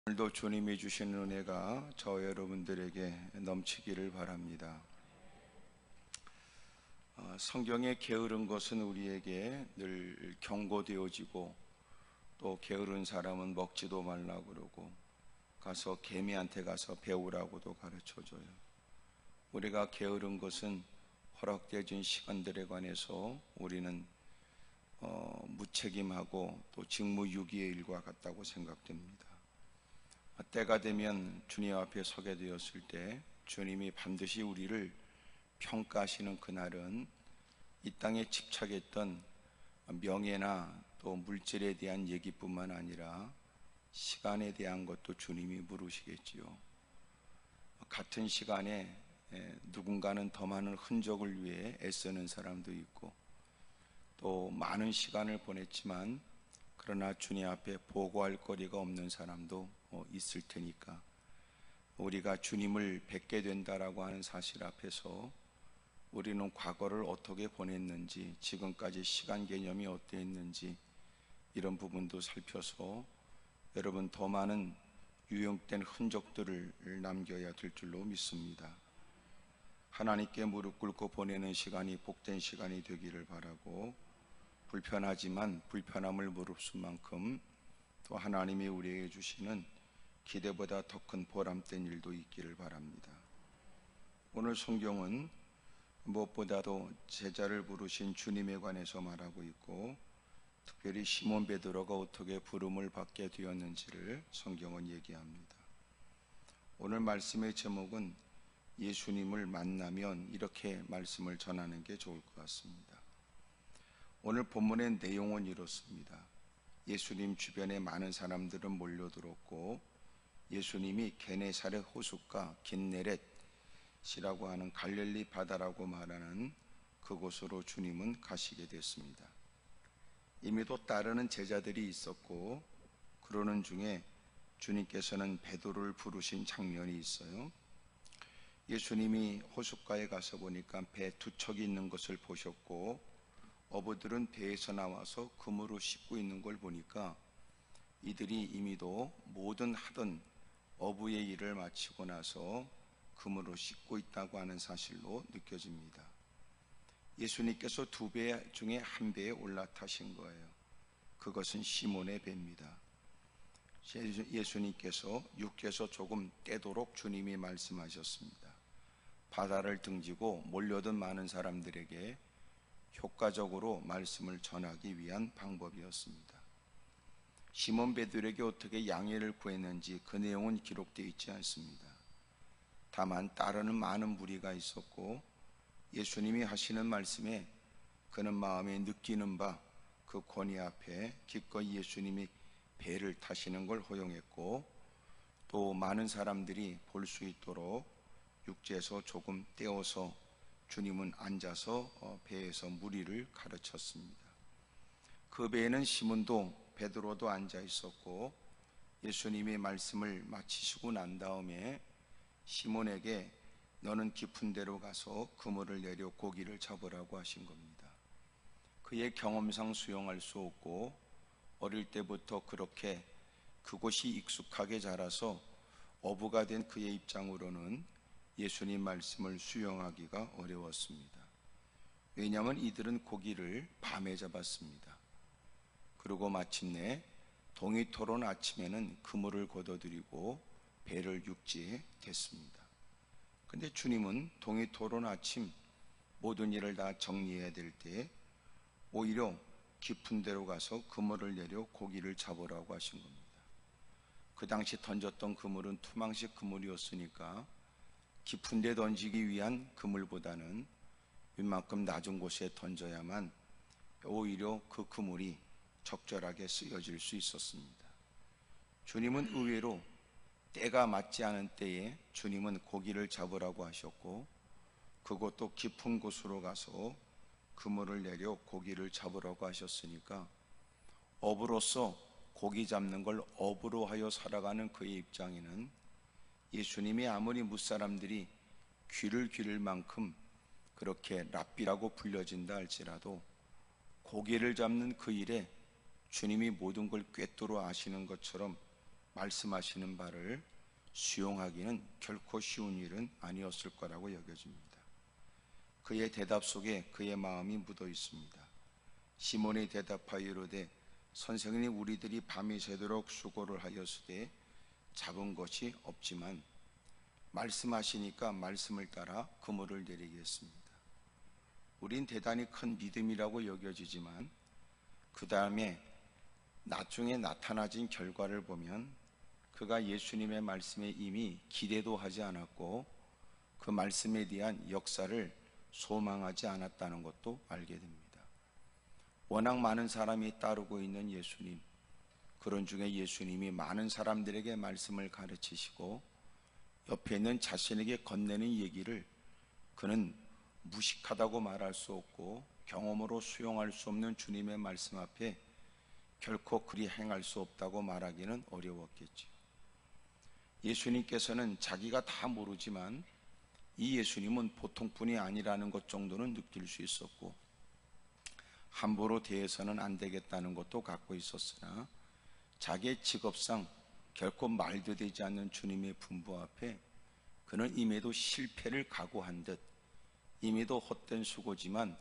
오늘도 주님이 주신 은혜가 저 여러분들에게 넘치기를 바랍니다. 성경에 게으른 것은 우리에게 늘 경고되어지고, 또 게으른 사람은 먹지도 말라고 그러고 가서 개미한테 가서 배우라고도 가르쳐줘요. 우리가 게으른 것은 허락되어진 시간들에 관해서 우리는 무책임하고 또 직무유기의 일과 같다고 생각됩니다. 때가 되면 주님 앞에 서게 되었을 때 주님이 반드시 우리를 평가하시는 그날은 이 땅에 집착했던 명예나 또 물질에 대한 얘기뿐만 아니라 시간에 대한 것도 주님이 물으시겠지요. 같은 시간에 누군가는 더 많은 흔적을 위해 애쓰는 사람도 있고, 또 많은 시간을 보냈지만 그러나 주님 앞에 보고할 거리가 없는 사람도 있을 테니까, 우리가 주님을 뵙게 된다라고 하는 사실 앞에서 우리는 과거를 어떻게 보냈는지, 지금까지 시간 개념이 어땠는지 이런 부분도 살펴서 여러분 더 많은 유용된 흔적들을 남겨야 될 줄로 믿습니다. 하나님께 무릎 꿇고 보내는 시간이 복된 시간이 되기를 바라고, 불편하지만 불편함을 무릅쓴 만큼 또 하나님이 우리에게 주시는 기대보다 더 큰 보람된 일도 있기를 바랍니다. 오늘 성경은 무엇보다도 제자를 부르신 주님에 관해서 말하고 있고, 특별히 시몬 베드로가 어떻게 부름을 받게 되었는지를 성경은 얘기합니다. 오늘 말씀의 제목은 예수님을 만나면, 이렇게 말씀을 전하는 게 좋을 것 같습니다. 오늘 본문의 내용은 이렇습니다. 예수님 주변에 많은 사람들은 몰려들었고, 예수님이 게네사렛 호숫가 긴네렛이라고 하는 갈릴리 바다라고 말하는 그곳으로 주님은 가시게 됐습니다. 이미도 따르는 제자들이 있었고, 그러는 중에 주님께서는 베드로를 부르신 장면이 있어요. 예수님이 호숫가에 가서 보니까 배 두 척이 있는 것을 보셨고, 어부들은 배에서 나와서 그물을 씻고 있는 걸 보니까 이들이 이미도 모든 하던 어부의 일을 마치고 나서 그물을 씻고 있다고 하는 사실로 느껴집니다. 예수님께서 두 배 중에 한 배에 올라타신 거예요. 그것은 시몬의 배입니다. 예수님께서 육에서 조금 떼도록 주님이 말씀하셨습니다. 바다를 등지고 몰려든 많은 사람들에게 효과적으로 말씀을 전하기 위한 방법이었습니다. 시몬 베드로에게 어떻게 양해를 구했는지 그 내용은 기록되어 있지 않습니다. 다만 따르는 많은 무리가 있었고, 예수님이 하시는 말씀에 그는 마음에 느끼는 바 그 권위 앞에 기꺼이 예수님이 배를 타시는 걸 허용했고, 또 많은 사람들이 볼 수 있도록 육지에서 조금 떼어서 주님은 앉아서 배에서 무리를 가르쳤습니다. 그 배에는 시몬도 베드로도 앉아 있었고, 예수님이 말씀을 마치시고 난 다음에 시몬에게 너는 깊은 데로 가서 그물을 내려 고기를 잡으라고 하신 겁니다. 그의 경험상 수용할 수 없고, 어릴 때부터 그렇게 그곳이 익숙하게 자라서 어부가 된 그의 입장으로는 예수님 말씀을 수용하기가 어려웠습니다. 왜냐하면 이들은 고기를 밤에 잡았습니다. 그리고 마침내 동이 토론 아침에는 그물을 걷어들이고 배를 육지에 댔습니다. 그런데 주님은 동이 토론 아침 모든 일을 다 정리해야 될 때 오히려 깊은 데로 가서 그물을 내려 고기를 잡으라고 하신 겁니다. 그 당시 던졌던 그물은 투망식 그물이었으니까 깊은 데 던지기 위한 그물보다는 웬만큼 낮은 곳에 던져야만 오히려 그 그물이 적절하게 쓰여질 수 있었습니다. 주님은 의외로 때가 맞지 않은 때에 주님은 고기를 잡으라고 하셨고, 그것도 깊은 곳으로 가서 그물을 내려 고기를 잡으라고 하셨으니까, 어부로서 고기 잡는 걸 업으로 하여 살아가는 그의 입장에는 예수님이 아무리 무사람들이 귀를 기를 만큼 그렇게 랍비라고 불려진다 할지라도 고기를 잡는 그 일에 주님이 모든 걸 꿰뚫어 아시는 것처럼 말씀하시는 바를 수용하기는 결코 쉬운 일은 아니었을 거라고 여겨집니다. 그의 대답 속에 그의 마음이 묻어 있습니다. 시몬이 대답하여 이르되 선생님, 우리들이 밤이 새도록 수고를 하였으되 잡은 것이 없지만 말씀하시니까 말씀을 따라 그물을 내리겠습니다. 우린 대단히 큰 믿음이라고 여겨지지만 그 다음에 나중에 나타나진 결과를 보면 그가 예수님의 말씀에 이미 기대도 하지 않았고 그 말씀에 대한 역사를 소망하지 않았다는 것도 알게 됩니다. 워낙 많은 사람이 따르고 있는 예수님, 그런 중에 예수님이 많은 사람들에게 말씀을 가르치시고 옆에 있는 자신에게 건네는 얘기를 그는 무식하다고 말할 수 없고 경험으로 수용할 수 없는 주님의 말씀 앞에 결코 그리 행할 수 없다고 말하기는 어려웠겠지요. 예수님께서는 자기가 다 모르지만 이 예수님은 보통 분이 아니라는 것 정도는 느낄 수 있었고 함부로 대해서는 안 되겠다는 것도 갖고 있었으나 자기의 직업상 결코 말도 되지 않는 주님의 분부 앞에 그는 임에도 실패를 각오한 듯 임에도 헛된 수고지만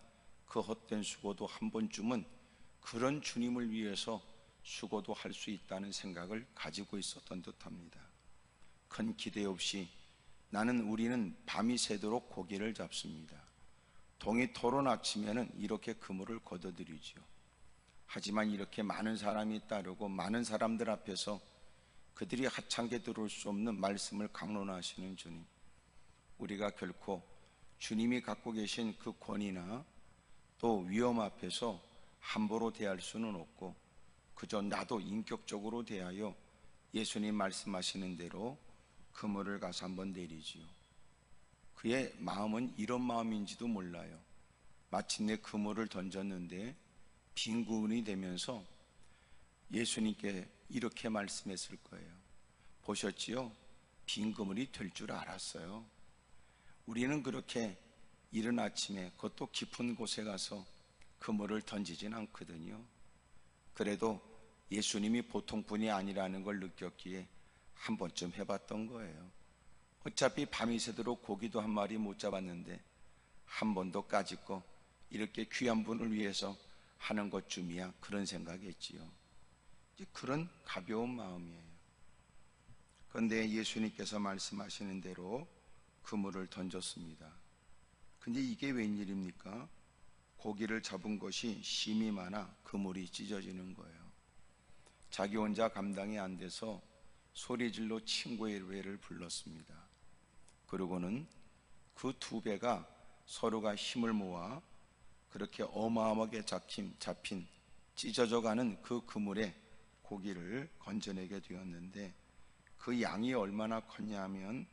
그 헛된 수고도 한 번쯤은 그런 주님을 위해서 수고도 할 수 있다는 생각을 가지고 있었던 듯합니다. 큰 기대 없이 우리는 밤이 새도록 고기를 잡습니다. 동이 토론 아침에는 이렇게 그물을 걷어들이지요. 하지만 이렇게 많은 사람이 따르고 많은 사람들 앞에서 그들이 하찮게 들을 수 없는 말씀을 강론하시는 주님, 우리가 결코 주님이 갖고 계신 그 권위나 또 위험 앞에서 함부로 대할 수는 없고 그저 나도 인격적으로 대하여 예수님 말씀하시는 대로 그물을 가서 한번 내리지요. 그의 마음은 이런 마음인지도 몰라요. 마침내 그물을 던졌는데 빈 그물이 되면서 예수님께 이렇게 말씀했을 거예요. 보셨지요? 빈 그물이 될 줄 알았어요. 우리는 그렇게 이른 아침에 그것도 깊은 곳에 가서 그물을 던지진 않거든요. 그래도 예수님이 보통 분이 아니라는 걸 느꼈기에 한 번쯤 해봤던 거예요. 어차피 밤이 새도록 고기도 한 마리 못 잡았는데 한 번도 까짓거 이렇게 귀한 분을 위해서 하는 것쯤이야, 그런 생각했지요. 그런 가벼운 마음이에요. 그런데 예수님께서 말씀하시는 대로 그물을 던졌습니다. 근데 이게 웬일입니까? 고기를 잡은 것이 심이 많아 그물이 찢어지는 거예요. 자기 혼자 감당이 안 돼서 소리질로 친구의 배를 불렀습니다. 그리고는 그 두 배가 서로가 힘을 모아 그렇게 어마어마하게 잡힌 찢어져 가는 그 그물에 고기를 건져내게 되었는데 그 양이 얼마나 컸냐 하면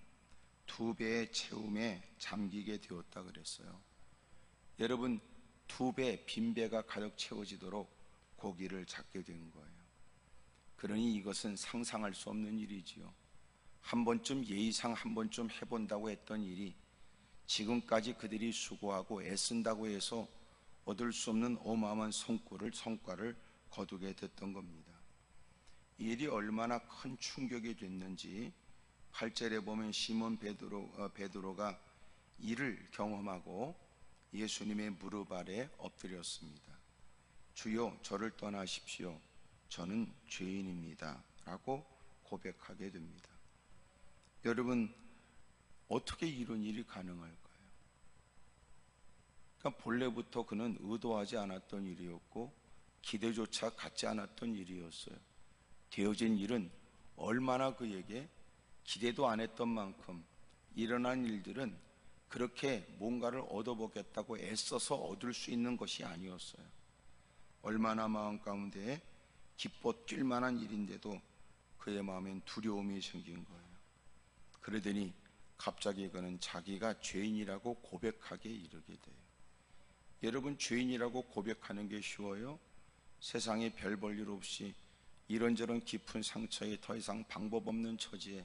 두 배의 채움에 잠기게 되었다 그랬어요. 여러분, 두 배, 빈 배가 가득 채워지도록 고기를 잡게 된 거예요. 그러니 이것은 상상할 수 없는 일이지요. 한 번쯤 예의상 한 번쯤 해본다고 했던 일이 지금까지 그들이 수고하고 애쓴다고 해서 얻을 수 없는 어마어마한 성과를 거두게 됐던 겁니다. 이 일이 얼마나 큰 충격이 됐는지 8절에 보면 시몬 베드로가 이를 경험하고 예수님의 무릎 아래 엎드렸습니다. 주여, 저를 떠나십시오. 저는 죄인입니다. 라고 고백하게 됩니다. 여러분, 어떻게 이런 일이 가능할까요? 그러니까 본래부터 그는 의도하지 않았던 일이었고 기대조차 갖지 않았던 일이었어요. 되어진 일은 얼마나 그에게 기대도 안 했던 만큼 일어난 일들은 그렇게 뭔가를 얻어보겠다고 애써서 얻을 수 있는 것이 아니었어요. 얼마나 마음 가운데 기뻐 뛸 만한 일인데도 그의 마음엔 두려움이 생긴 거예요. 그러더니 갑자기 그는 자기가 죄인이라고 고백하게 이르게 돼요. 여러분, 죄인이라고 고백하는 게 쉬워요? 세상에 별 볼 일 없이 이런저런 깊은 상처에 더 이상 방법 없는 처지에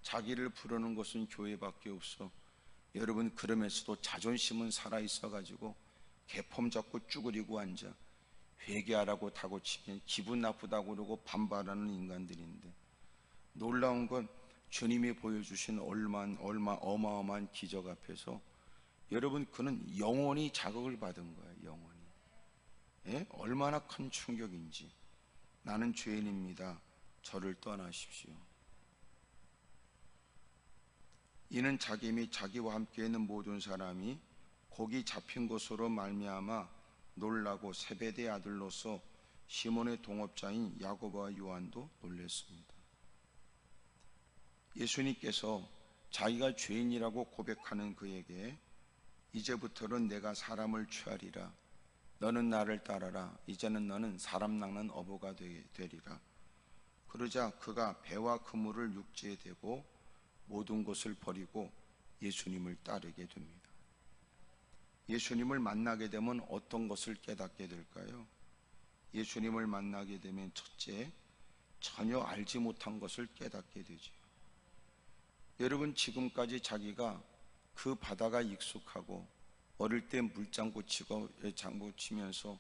자기를 부르는 것은 교회밖에 없어. 여러분, 그러면서도 자존심은 살아있어 가지고 개폼 잡고 쭈그리고 앉아 회개하라고 다고치면 기분 나쁘다고 그러고 반발하는 인간들인데 놀라운 건 주님이 보여주신 얼마 어마어마한 기적 앞에서 여러분, 그는 영원히 자극을 받은 거예요. 영원히. 예? 얼마나 큰 충격인지. 나는 죄인입니다. 저를 떠나십시오. 이는 자기 및 자기와 함께 있는 모든 사람이 곡이 잡힌 것으로 말미암아 놀라고 세베대의 아들로서 시몬의 동업자인 야고보와 요한도 놀랐습니다. 예수님께서 자기가 죄인이라고 고백하는 그에게 이제부터는 내가 사람을 취하리라. 너는 나를 따라라. 이제는 너는 사람 낚는 어부가 되리라. 그러자 그가 배와 그물을 육지에 대고 모든 것을 버리고 예수님을 따르게 됩니다. 예수님을 만나게 되면 어떤 것을 깨닫게 될까요? 예수님을 만나게 되면 첫째, 전혀 알지 못한 것을 깨닫게 되죠. 여러분, 지금까지 자기가 그 바다가 익숙하고 어릴 때 물장구 치고 장구 치면서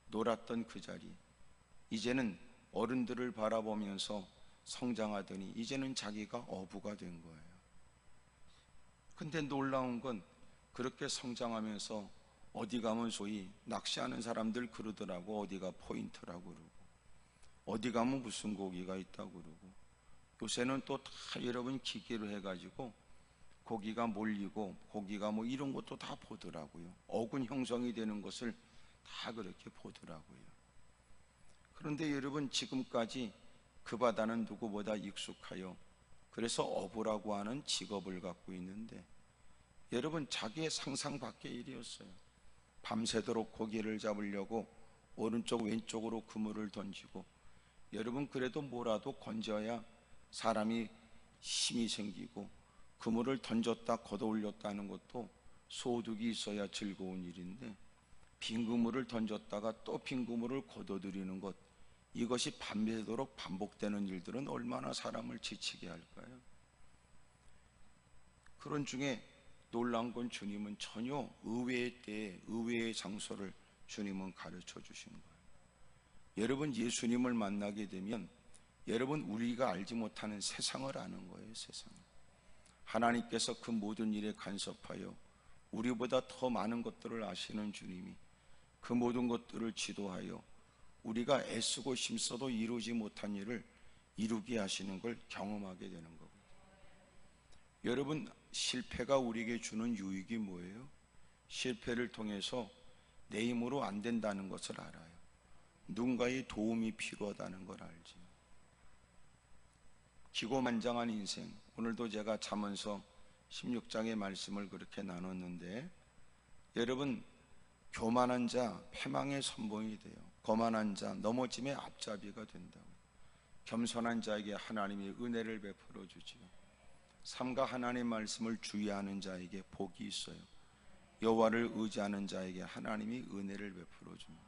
놀았던 그 자리, 이제는 어른들을 바라보면서 성장하더니 이제는 자기가 어부가 된 거예요. 근데 놀라운 건 그렇게 성장하면서 어디 가면 소위 낚시하는 사람들 그러더라고. 어디가 포인트라고 그러고, 어디 가면 무슨 고기가 있다고 그러고, 요새는 또 다 여러분 기계로 해가지고 고기가 몰리고 고기가 뭐 이런 것도 다 보더라고요. 어군 형성이 되는 것을 다 그렇게 보더라고요. 그런데 여러분, 지금까지 그 바다는 누구보다 익숙하여 그래서 어부라고 하는 직업을 갖고 있는데, 여러분, 자기의 상상 밖의 일이었어요. 밤새도록 고기를 잡으려고 오른쪽 왼쪽으로 그물을 던지고, 여러분, 그래도 뭐라도 건져야 사람이 힘이 생기고 그물을 던졌다 걷어 올렸다 하는 것도 소득이 있어야 즐거운 일인데, 빈 그물을 던졌다가 또 빈 그물을 걷어들이는 것, 이것이 밤새도록 반복되는 일들은 얼마나 사람을 지치게 할까요? 그런 중에 놀라운 건 주님은 전혀 의외의 때에 의외의 장소를 주님은 가르쳐 주신 거예요. 여러분, 예수님을 만나게 되면 여러분, 우리가 알지 못하는 세상을 아는 거예요. 세상을. 하나님께서 그 모든 일에 간섭하여 우리보다 더 많은 것들을 아시는 주님이 그 모든 것들을 지도하여 우리가 애쓰고 힘써도 이루지 못한 일을 이루게 하시는 걸 경험하게 되는 거고, 여러분, 실패가 우리에게 주는 유익이 뭐예요? 실패를 통해서 내 힘으로 안 된다는 것을 알아요. 누군가의 도움이 필요하다는 걸 알지. 기고만장한 인생, 오늘도 제가 잠언서 16장의 말씀을 그렇게 나눴는데, 여러분, 교만한 자 패망의 선봉이 돼요. 거만한 자 넘어짐의 앞잡이가 된다고. 겸손한 자에게 하나님이 은혜를 베풀어 주지요. 삼가 하나님의 말씀을 주의하는 자에게 복이 있어요. 여호와를 의지하는 자에게 하나님이 은혜를 베풀어 줍니다.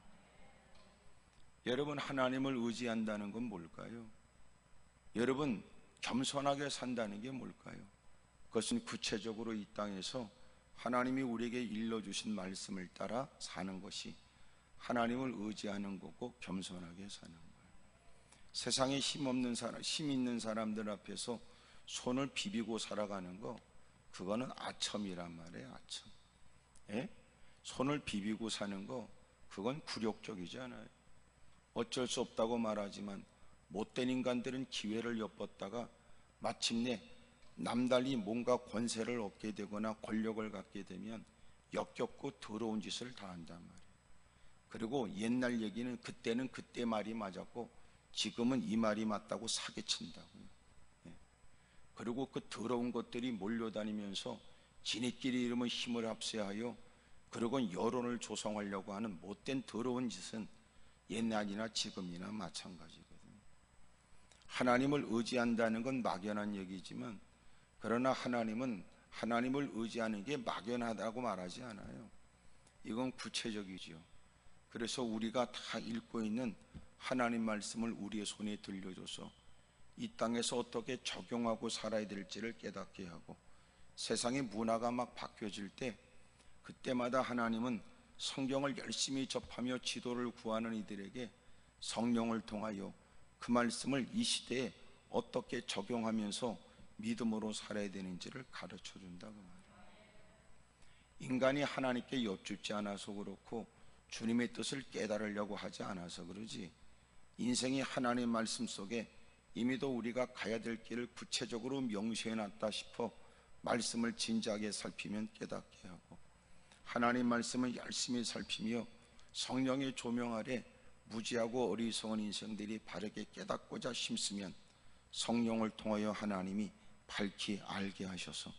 여러분, 하나님을 의지한다는 건 뭘까요? 여러분, 겸손하게 산다는 게 뭘까요? 그것은 구체적으로 이 땅에서 하나님이 우리에게 일러주신 말씀을 따라 사는 것이 하나님을 의지하는 거고 겸손하게 사는 거예요. 세상에 힘없는 사람, 힘 있는 사람들 앞에서 손을 비비고 살아가는 거, 그거는 아첨이란 말이에요. 아첨. 예? 손을 비비고 사는 거, 그건 굴욕적이지 않아요. 어쩔 수 없다고 말하지만 못된 인간들은 기회를 엿봤다가 마침내 남달리 뭔가 권세를 얻게 되거나 권력을 갖게 되면 역겹고 더러운 짓을 다 한단 말이에요. 그리고 옛날 얘기는 그때는 그때 말이 맞았고 지금은 이 말이 맞다고 사기친다고요. 그리고 그 더러운 것들이 몰려다니면서 지네끼리 이름은 힘을 합세하여 그리고 여론을 조성하려고 하는 못된 더러운 짓은 옛날이나 지금이나 마찬가지거든요. 하나님을 의지한다는 건 막연한 얘기지만, 그러나 하나님은 하나님을 의지하는 게 막연하다고 말하지 않아요. 이건 구체적이지요. 그래서 우리가 다 읽고 있는 하나님 말씀을 우리의 손에 들려줘서 이 땅에서 어떻게 적용하고 살아야 될지를 깨닫게 하고, 세상의 문화가 막 바뀌어질 때 그때마다 하나님은 성경을 열심히 접하며 지도를 구하는 이들에게 성령을 통하여 그 말씀을 이 시대에 어떻게 적용하면서 믿음으로 살아야 되는지를 가르쳐 준다 그 말이에요. 인간이 하나님께 옆집지 않아서 그렇고 주님의 뜻을 깨달으려고 하지 않아서 그러지, 인생이 하나님의 말씀 속에 이미도 우리가 가야 될 길을 구체적으로 명시해 놨다 싶어 말씀을 진지하게 살피면 깨닫게 하고, 하나님 말씀을 열심히 살피며 성령의 조명 아래 무지하고 어리석은 인생들이 바르게 깨닫고자 심으면 성령을 통하여 하나님이 밝히 알게 하셔서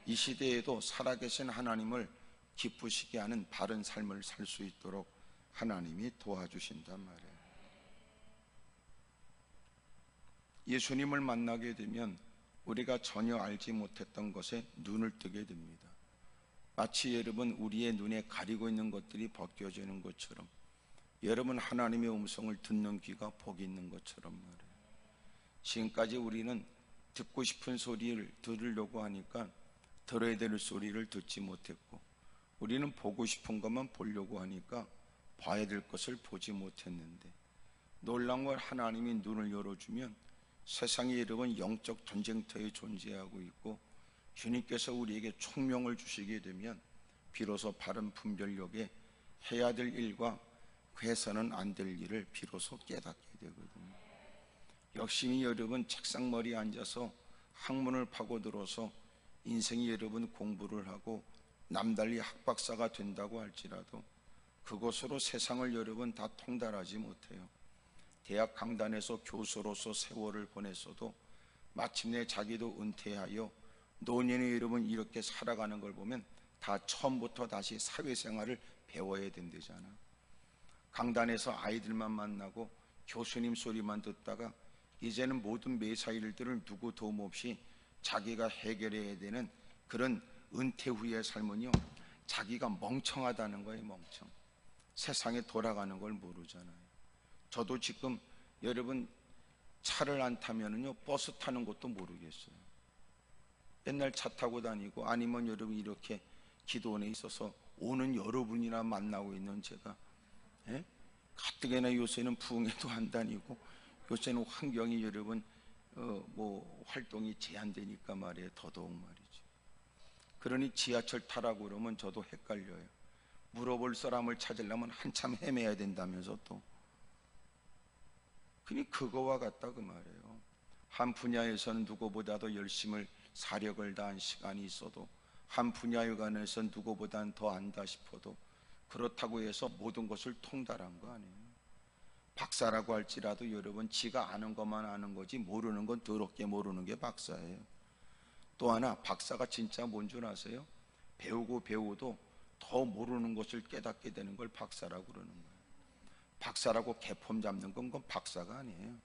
이 시대에도 살아계신 하나님을 기쁘시게 하는 바른 삶을 살 수 있도록 하나님이 도와주신단 말이에요. 예수님을 만나게 되면 우리가 전혀 알지 못했던 것에 눈을 뜨게 됩니다. 마치 여러분 우리의 눈에 가리고 있는 것들이 벗겨지는 것처럼, 여러분 하나님의 음성을 듣는 귀가 복이 있는 것처럼 말이에요. 지금까지 우리는 듣고 싶은 소리를 들으려고 하니까 들어야 될 소리를 듣지 못했고, 우리는 보고 싶은 것만 보려고 하니까 봐야 될 것을 보지 못했는데, 놀라운 걸 하나님이 눈을 열어주면 세상에 여러분 영적 전쟁터에 존재하고 있고, 주님께서 우리에게 총명을 주시게 되면 비로소 바른 분별력에 해야 될 일과 해서는 안 될 일을 비로소 깨닫게 되거든요. 열심히 여러분 책상머리에 앉아서 학문을 파고들어서 인생이 여러분 공부를 하고 남달리 학박사가 된다고 할지라도 그것으로 세상을 여러분 다 통달하지 못해요. 대학 강단에서 교수로서 세월을 보냈어도 마침내 자기도 은퇴하여 노년에 여러분 이렇게 살아가는 걸 보면 다 처음부터 다시 사회생활을 배워야 된다잖아. 강단에서 아이들만 만나고 교수님 소리만 듣다가 이제는 모든 매사 일들을 누구 도움 없이 자기가 해결해야 되는 그런 은퇴 후의 삶은요, 자기가 멍청하다는 거예요. 멍청. 세상에 돌아가는 걸 모르잖아요. 저도 지금 여러분 차를 안 타면은요 버스 타는 것도 모르겠어요. 옛날 차 타고 다니고, 아니면 여러분 이렇게 기도원에 있어서 오는 여러분이나 만나고 있는 제가, 예? 가뜩이나 요새는 부흥회도 안 다니고 요새는 환경이 여러분 활동이 제한되니까 말이에요. 더더욱 말이죠. 그러니 지하철 타라고 그러면 저도 헷갈려요. 물어볼 사람을 찾으려면 한참 헤매야 된다면서 또. 그니 그거와 같다 그 말이에요. 한 분야에서는 누구보다도 열심을 사력을 다한 시간이 있어도, 한 분야에 관해서 누구보다는 더 안다 싶어도 그렇다고 해서 모든 것을 통달한 거 아니에요. 박사라고 할지라도 여러분 지가 아는 것만 아는 거지 모르는 건 더럽게 모르는 게 박사예요. 또 하나, 박사가 진짜 뭔 줄 아세요? 배우고 배워도 더 모르는 것을 깨닫게 되는 걸 박사라고 그러는 거예요. 박사라고 개폼 잡는 건 그건 박사가 아니에요.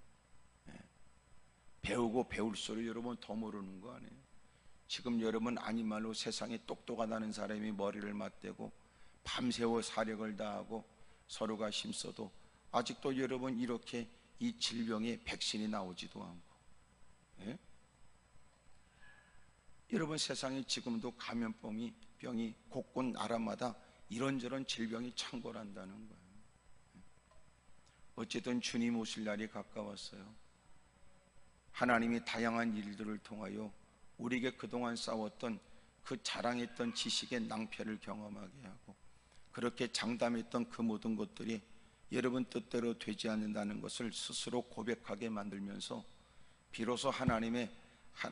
배우고 배울수록 여러분 더 모르는 거 아니에요. 지금 여러분 아니말로 세상에 똑똑하다는 사람이 머리를 맞대고 밤새워 사력을 다하고 서로가 힘써도 아직도 여러분 이렇게 이 질병에 백신이 나오지도 않고, 예? 여러분 세상에 지금도 감염병이 곳곳 나라마다 이런저런 질병이 창궐한다는 거예요. 어쨌든 주님 오실 날이 가까웠어요. 하나님이 다양한 일들을 통하여 우리에게 그동안 쌓았던 그 자랑했던 지식의 낭패를 경험하게 하고, 그렇게 장담했던 그 모든 것들이 여러분 뜻대로 되지 않는다는 것을 스스로 고백하게 만들면서 비로소 하나님의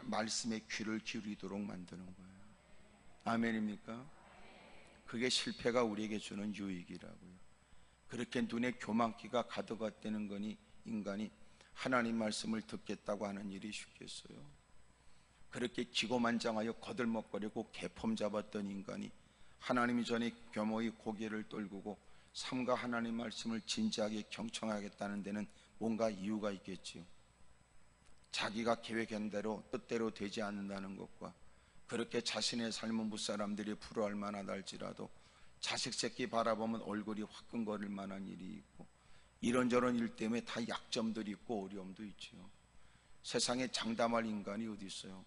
말씀에 귀를 기울이도록 만드는 거예요. 아멘입니까? 그게 실패가 우리에게 주는 유익이라고요. 그렇게 눈에 교만기가 가득했다는 거니 인간이 하나님 말씀을 듣겠다고 하는 일이 쉽겠어요? 그렇게 기고만장하여 거들먹거리고 개폼 잡았던 인간이 하나님 전에 겸허히 고개를 떨구고 삼가 하나님 말씀을 진지하게 경청하겠다는 데는 뭔가 이유가 있겠지요. 자기가 계획한 대로 뜻대로 되지 않는다는 것과, 그렇게 자신의 삶은 무사람들이 부러워할 만하다 할지라도 자식 새끼 바라보면 얼굴이 화끈거릴 만한 일이 있고, 이런저런 일 때문에 다 약점들이 있고 어려움도 있지요. 세상에 장담할 인간이 어디 있어요?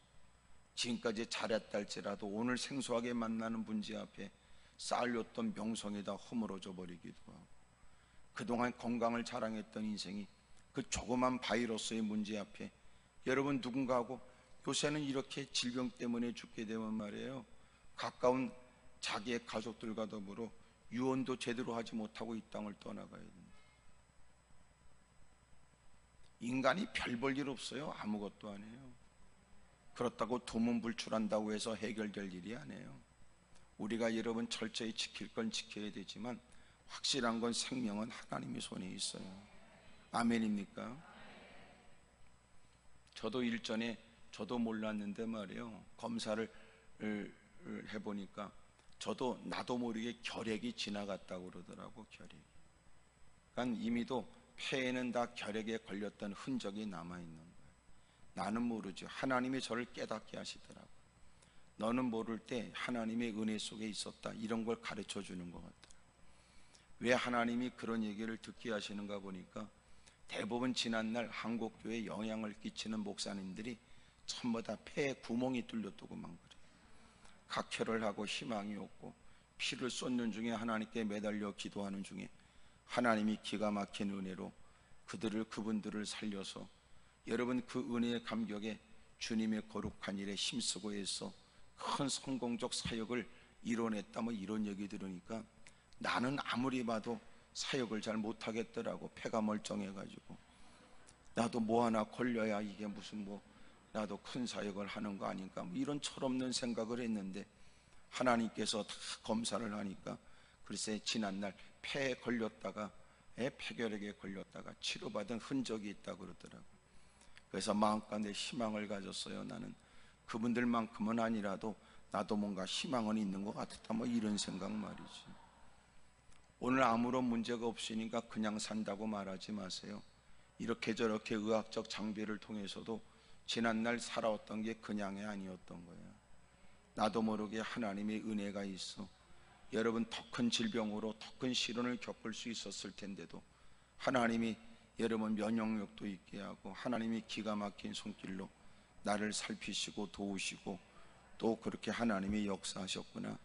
지금까지 잘했다 할지라도 오늘 생소하게 만나는 문제 앞에 쌓아뒀던 명성이 다 허물어져 버리기도 하고, 그동안 건강을 자랑했던 인생이 그 조그만 바이러스의 문제 앞에 여러분 누군가하고 요새는 이렇게 질병 때문에 죽게 되면 말이에요, 가까운 자기의 가족들과 더불어 유언도 제대로 하지 못하고 이 땅을 떠나가야 됩니다. 인간이 별 볼 일 없어요. 아무것도 안 해요. 그렇다고 두문불출한다고 해서 해결될 일이 아니에요. 우리가 여러분 철저히 지킬 건 지켜야 되지만 확실한 건 생명은 하나님의 손에 있어요. 아멘입니까? 저도 일전에 저도 몰랐는데 말이에요, 검사를 해보니까 저도 나도 모르게 결핵이 지나갔다고 그러더라고. 결핵. 그러니까 이미도 폐에는 다 결핵에 걸렸던 흔적이 남아있는 거예요. 나는 모르죠. 하나님이 저를 깨닫게 하시더라고. 너는 모를 때 하나님의 은혜 속에 있었다, 이런 걸 가르쳐 주는 것 같아요. 왜 하나님이 그런 얘기를 듣게 하시는가 보니까 대부분 지난날 한국교회에 영향을 끼치는 목사님들이 전부 다 폐에 구멍이 뚫렸다고만 그래요. 각혈을 하고 희망이 없고 피를 쏟는 중에 하나님께 매달려 기도하는 중에 하나님이 기가 막힌 은혜로 그분들을 살려서 여러분 그 은혜의 감격에 주님의 거룩한 일에 힘쓰고 해서 큰 성공적 사역을 이뤄냈다, 뭐 이런 얘기 들으니까 나는 아무리 봐도 사역을 잘 못하겠더라고. 폐가 멀쩡해가지고 나도 뭐 하나 걸려야 이게 무슨 뭐 나도 큰 사역을 하는 거 아닌가, 뭐 이런 철없는 생각을 했는데 하나님께서 다 검사를 하니까 글쎄 지난날 폐에 걸렸다가 폐결핵에 걸렸다가 치료받은 흔적이 있다고 그러더라고요. 그래서 마음가운데 희망을 가졌어요. 나는 그분들만큼은 아니라도 나도 뭔가 희망은 있는 것 같다, 뭐 이런 생각 말이지. 오늘 아무런 문제가 없으니까 그냥 산다고 말하지 마세요. 이렇게 저렇게 의학적 장비를 통해서도 지난날 살아왔던 게 그냥이 아니었던 거예요. 나도 모르게 하나님의 은혜가 있어 여러분 더 큰 질병으로 더 큰 시련을 겪을 수 있었을 텐데도 하나님이 여러분 면역력도 있게 하고 하나님이 기가 막힌 손길로 나를 살피시고 도우시고 또 그렇게 하나님이 역사하셨구나,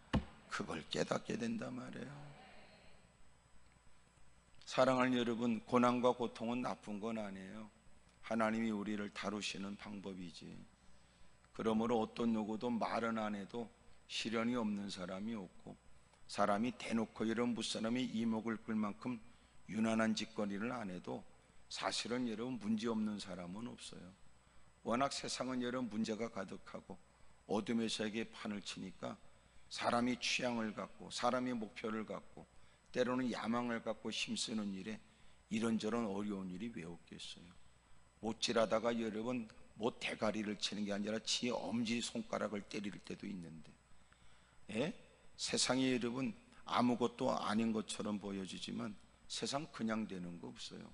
그걸 깨닫게 된단 말이에요. 사랑하는 여러분, 고난과 고통은 나쁜 건 아니에요. 하나님이 우리를 다루시는 방법이지. 그러므로 어떤 누구도 말은 안 해도 시련이 없는 사람이 없고, 사람이 대놓고 이런 무사람이 이목을 끌 만큼 유난한 짓거리를 안 해도 사실은 여러분 문제 없는 사람은 없어요. 워낙 세상은 여러분 문제가 가득하고 어둠에서에게 판을 치니까 사람이 취향을 갖고 사람이 목표를 갖고 때로는 야망을 갖고 힘쓰는 일에 이런저런 어려운 일이 왜 없겠어요. 못질하다가 여러분 못 대가리를 치는 게 아니라 지 엄지손가락을 때릴 때도 있는데, 세상이 여러분 아무것도 아닌 것처럼 보여지지만 세상 그냥 되는 거 없어요.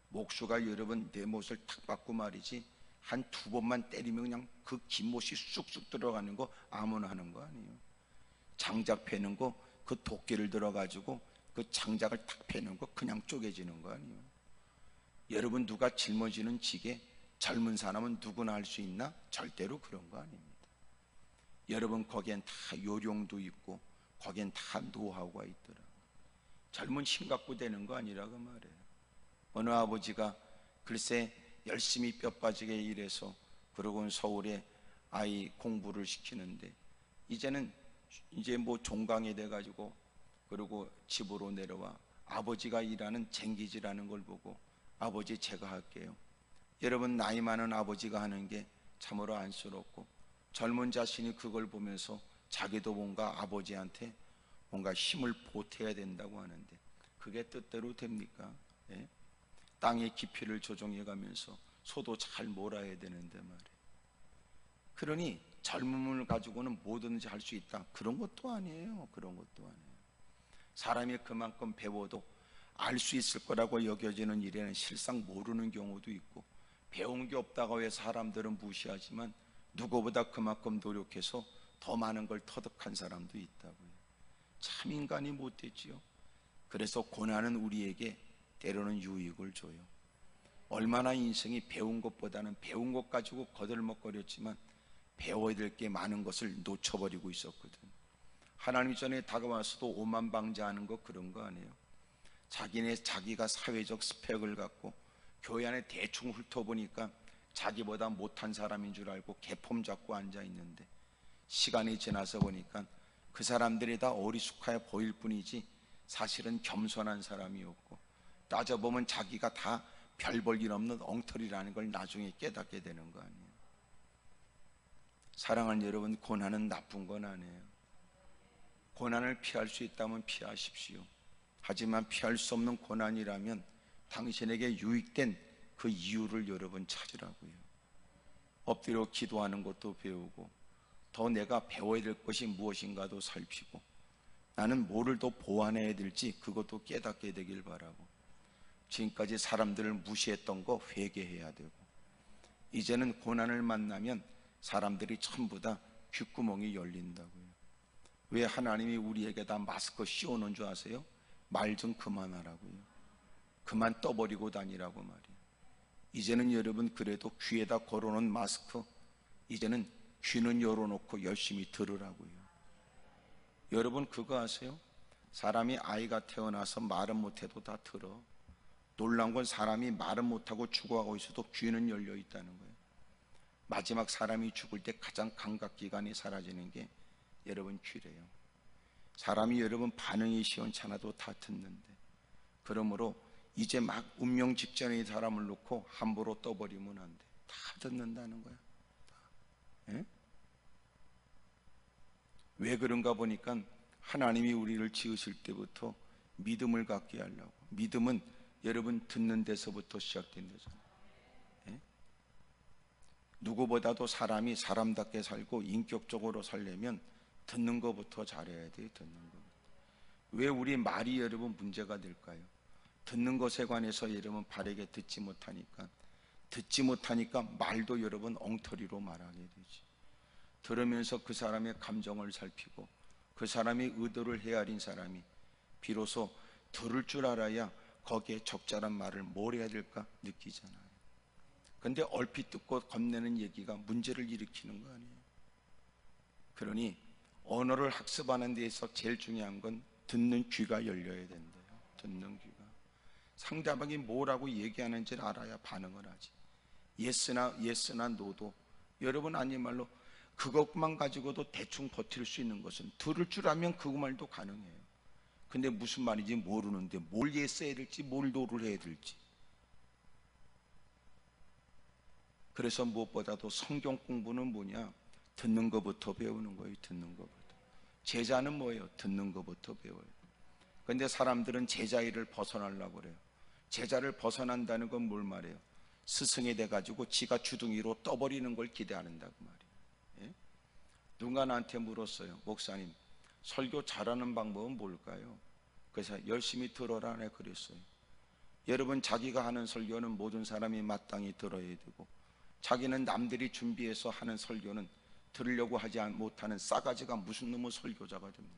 목수가 여러분 내 못을 탁 받고 말이지 한 두 번만 때리면 그냥 그 긴 못이 쑥쑥 들어가는 거 아무나 하는 거 아니에요. 장작 패는 거 그 도끼를 들어가지고 그 장작을 탁 패는 거 그냥 쪼개지는 거 아니에요. 여러분 누가 짊어지는 지게 젊은 사람은 누구나 할 수 있나? 절대로 그런 거 아닙니다. 여러분 거기엔 다 요령도 있고 거기엔 다 노하우가 있더라고요. 젊은 힘 갖고 되는 거 아니라고 말해요. 어느 아버지가 글쎄 열심히 뼈 빠지게 일해서 그러고는 서울에 아이 공부를 시키는데 이제는 이제 뭐 종강이 돼가지고 그리고 집으로 내려와 아버지가 일하는 쟁기질하는 걸 보고 아버지 제가 할게요. 여러분 나이 많은 아버지가 하는 게 참으로 안쓰럽고 젊은 자신이 그걸 보면서 자기도 뭔가 아버지한테 뭔가 힘을 보태야 된다고 하는데 그게 뜻대로 됩니까? 땅의 깊이를 조정해 가면서 소도 잘 몰아야 되는데 말이에요. 그러니 젊음을 가지고는 뭐든지 할 수 있다, 그런 것도 아니에요. 그런 것도 아니에요. 사람이 그만큼 배워도 알 수 있을 거라고 여겨지는 일에는 실상 모르는 경우도 있고 배운 게 없다고 해서 사람들은 무시하지만 누구보다 그만큼 노력해서 더 많은 걸 터득한 사람도 있다고요. 참 인간이 못됐지요. 그래서 고난은 우리에게 때로는 유익을 줘요. 얼마나 인생이 배운 것보다는 배운 것 가지고 거들먹거렸지만 배워야 될 게 많은 것을 놓쳐버리고 있었거든. 하나님 전에 다가와서도 오만방자하는 거 그런 거 아니에요. 자기가 사회적 스펙을 갖고 교회 안에 대충 훑어보니까 자기보다 못한 사람인 줄 알고 개폼 잡고 앉아 있는데 시간이 지나서 보니까 그 사람들이 다 어리숙하여 보일 뿐이지 사실은 겸손한 사람이었고, 따져보면 자기가 다 별 볼 일 없는 엉터리라는 걸 나중에 깨닫게 되는 거 아니에요. 사랑하는 여러분, 고난은 나쁜 건 아니에요. 고난을 피할 수 있다면 피하십시오. 하지만 피할 수 없는 고난이라면 당신에게 유익된 그 이유를 여러분 찾으라고요. 엎드려 기도하는 것도 배우고, 더 내가 배워야 될 것이 무엇인가도 살피고, 나는 뭐를 더 보완해야 될지 그것도 깨닫게 되길 바라고, 지금까지 사람들을 무시했던 거 회개해야 되고, 이제는 고난을 만나면 사람들이 전부 다 귓구멍이 열린다고요. 왜 하나님이 우리에게 다 마스크 씌워놓은 줄 아세요? 말 좀 그만하라고요. 그만 떠버리고 다니라고 말이에요. 이제는 여러분 그래도 귀에다 걸어놓은 마스크, 이제는 귀는 열어놓고 열심히 들으라고요. 여러분 그거 아세요? 사람이 아이가 태어나서 말은 못해도 다 들어. 놀라운 건 사람이 말은 못하고 죽어가고 있어도 귀는 열려 있다는 거예요. 마지막 사람이 죽을 때 가장 감각기관이 사라지는 게 여러분 귀래요. 사람이 여러분 반응이 시원찮아도 다 듣는데, 그러므로 이제 막 운명 직전의 사람을 놓고 함부로 떠버리면 안 돼. 다 듣는다는 거야. 예? 왜 그런가 보니까 하나님이 우리를 지으실 때부터 믿음을 갖게 하려고. 믿음은 여러분 듣는 데서부터 시작된 거잖아요. 예? 누구보다도 사람이 사람답게 살고 인격적으로 살려면 듣는 것부터 잘해야 돼요. 듣는 것부터. 왜 우리 말이 여러분 문제가 될까요? 듣는 것에 관해서 여러분 바르게 듣지 못하니까 말도 여러분 엉터리로 말하게 되지. 들으면서 그 사람의 감정을 살피고 그 사람의 의도를 헤아린 사람이 비로소 들을 줄 알아야 거기에 적절한 말을 뭘 해야 될까 느끼잖아요. 근데 얼핏 듣고 겁내는 얘기가 문제를 일으키는 거 아니에요. 그러니 언어를 학습하는 데에서 제일 중요한 건 듣는 귀가 열려야 된대요. 듣는 귀가. 상대방이 뭐라고 얘기하는지를 알아야 반응을 하지. 예스나 노도, 여러분 아닌 말로 그것만 가지고도 대충 버틸 수 있는 것은 들을 줄 알면 그 말도 가능해요. 근데 무슨 말인지 모르는데 뭘 예스해야 될지 뭘 노를 해야 될지. 그래서 무엇보다도 성경 공부는 뭐냐? 듣는 것부터 배우는 거예요. 듣는 것부터. 제자는 뭐예요? 듣는 것부터 배워요. 그런데 사람들은 제자의를 벗어나려고 그래요. 제자를 벗어난다는 건 뭘 말해요? 스승이 돼가지고 지가 주둥이로 떠버리는 걸 기대한다고 말이에요. 예? 누가 나한테 물었어요. 목사님, 설교 잘하는 방법은 뭘까요? 그래서 열심히 들어라 네 그랬어요. 여러분 자기가 하는 설교는 모든 사람이 마땅히 들어야 되고, 자기는 남들이 준비해서 하는 설교는 들으려고 하지 못하는 싸가지가 무슨 놈의 설교자가 됩니까?